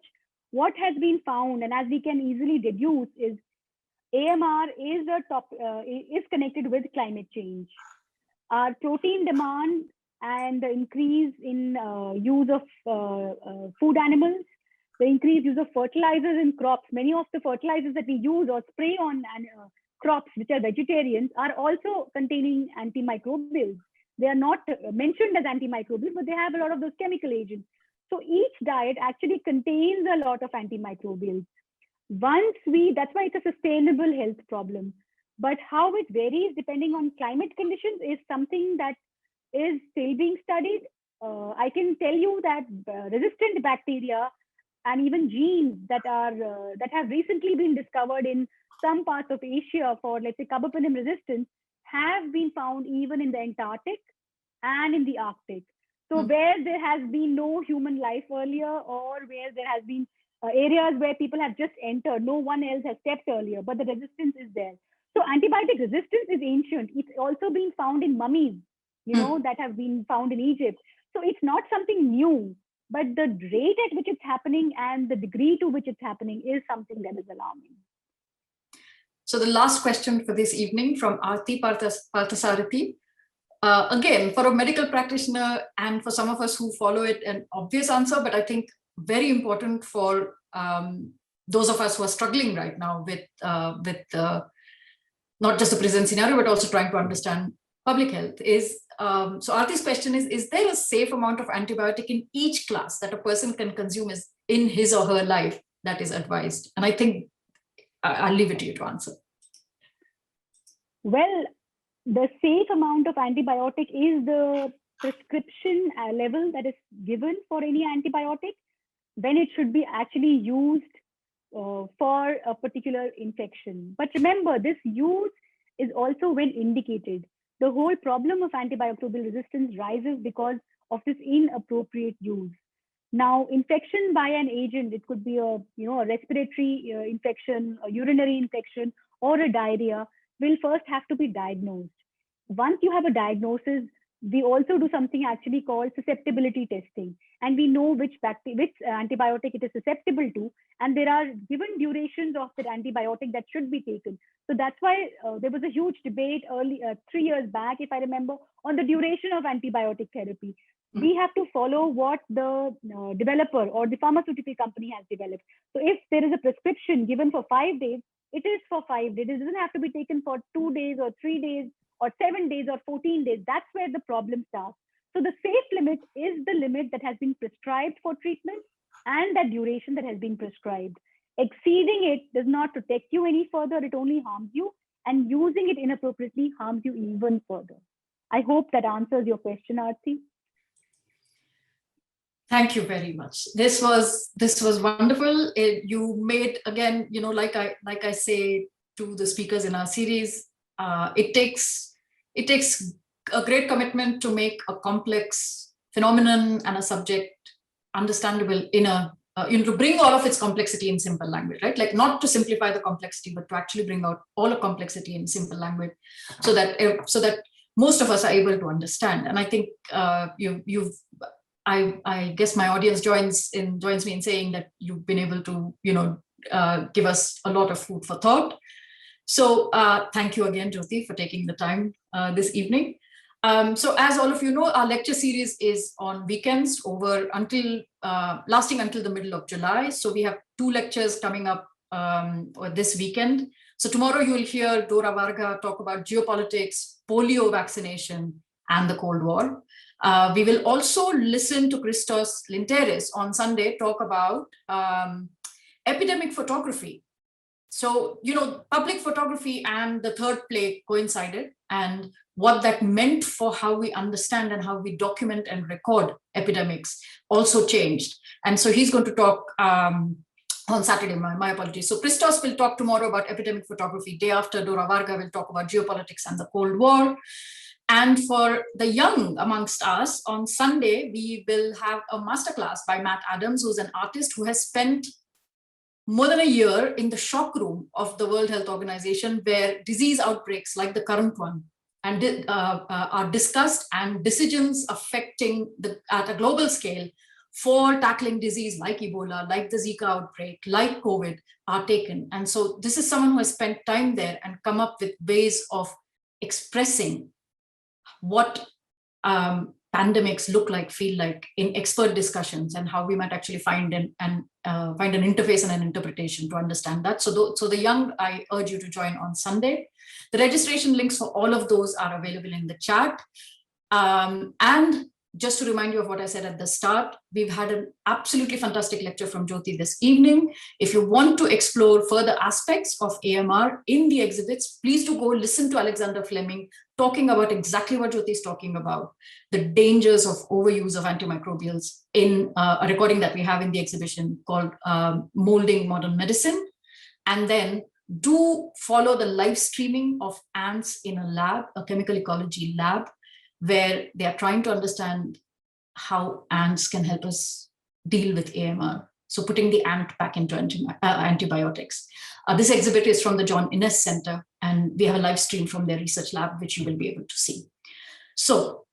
B: What has been found, and as we can easily deduce, is AMR is connected with climate change. Our protein demand and the increase in use of food animals, the increased use of fertilizers in crops. Many of the fertilizers that we use or spray on crops which are vegetarians are also containing antimicrobials. They are not mentioned as antimicrobials, but they have a lot of those chemical agents. So each diet actually contains a lot of antimicrobials. That's why it's a sustainable health problem. But how it varies depending on climate conditions is something that is still being studied. I can tell you that resistant bacteria and even genes that have recently been discovered in some parts of Asia for, let's say, carbapenem resistance have been found even in the Antarctic and in the Arctic. So where there has been no human life earlier, or where there has been areas where people have just entered, no one else has stepped earlier, but the resistance is there. So antibiotic resistance is ancient. It's also been found in mummies, that have been found in Egypt. So it's not something new, but the rate at which it's happening and the degree to which it's happening is something that is alarming.
A: So the last question for this evening from Aarti Parthasarathy. Again, for a medical practitioner and for some of us who follow it, an obvious answer, but I think very important for those of us who are struggling right now with not just the present scenario, but also trying to understand public health is, so Aarti's question is there a safe amount of antibiotic in each class that a person can consume in his or her life that is advised? And I think I'll leave it to you to answer.
B: Well, the safe amount of antibiotic is the prescription level that is given for any antibiotic when it should be actually used for a particular infection. But remember, this use is also when indicated. The whole problem of antimicrobial resistance rises because of this inappropriate use. Now, infection by an agent, it could be a respiratory infection, a urinary infection, or a diarrhea, will first have to be diagnosed. Once you have a diagnosis, we also do something actually called susceptibility testing, and we know which antibiotic it is susceptible to, and there are given durations of that antibiotic that should be taken. So that's why there was a huge debate 3 years back, if I remember, on the duration of antibiotic therapy. We have to follow what the developer or the pharmaceutical company has developed. So if there is a prescription given for 5 days, it is for 5 days. It doesn't have to be taken for 2 days or 3 days or 7 days or 14 days. That's where the problem starts. So the safe limit is the limit that has been prescribed for treatment and that duration that has been prescribed. Exceeding it does not protect you any further. It only harms you, and using it inappropriately harms you even further. I hope that answers your question, Aarti.
A: Thank you very much. This was wonderful. You made, again, like I say to the speakers in our series, it takes a great commitment to make a complex phenomenon and a subject understandable in a to bring all of its complexity in simple language, right? Like, not to simplify the complexity, but to actually bring out all the complexity in simple language, so that most of us are able to understand. And I think I guess my audience joins me in saying that you've been able to, give us a lot of food for thought. So thank you again, Jyoti, for taking the time this evening. So as all of you know, our lecture series is on weekends lasting until the middle of July. So we have 2 lectures coming up this weekend. So tomorrow you will hear Dora Varga talk about geopolitics, polio vaccination, and the Cold War. We will also listen to Christos Linteris on Sunday talk about epidemic photography. So, public photography and the third plague coincided, and what that meant for how we understand and how we document and record epidemics also changed. And so he's going to talk on Saturday, my apologies. So Christos will talk tomorrow about epidemic photography. Day after, Dora Varga will talk about geopolitics and the Cold War. And for the young amongst us, on Sunday, we will have a masterclass by Matt Adams, who's an artist who has spent more than a year in the shock room of the World Health Organization, where disease outbreaks like the current one are discussed, and decisions affecting at a global scale for tackling disease like Ebola, like the Zika outbreak, like COVID are taken. And so this is someone who has spent time there and come up with ways of expressing what pandemics look like, feel like, in expert discussions, and how we might actually find an interface and an interpretation to understand that. So the young, I urge you to join on Sunday. The registration links for all of those are available in the chat. And just to remind you of what I said at the start, we've had an absolutely fantastic lecture from Jyoti this evening. If you want to explore further aspects of AMR in the exhibits, please do go listen to Alexander Fleming talking about exactly what Jyoti is talking about, the dangers of overuse of antimicrobials, in a recording that we have in the exhibition called Molding Modern Medicine. And then do follow the live streaming of ants in a lab, a chemical ecology lab, where they are trying to understand how ants can help us deal with AMR. So putting the ant back into antibiotics. This exhibit is from the John Innes Center, and we have a live stream from their research lab, which you will be able to see. So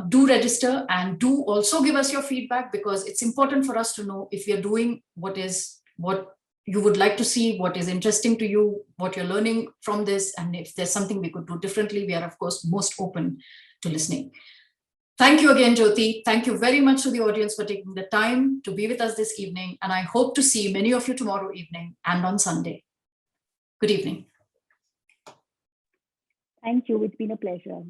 A: do register, and do also give us your feedback, because it's important for us to know if we are doing what you would like to see, what is interesting to you, what you're learning from this, and if there's something we could do differently. We are, of course, most open to listening. Thank you again, Jyoti. Thank you very much to the audience for taking the time to be with us this evening. And I hope to see many of you tomorrow evening and on Sunday. Good evening.
B: Thank you. It's been a pleasure.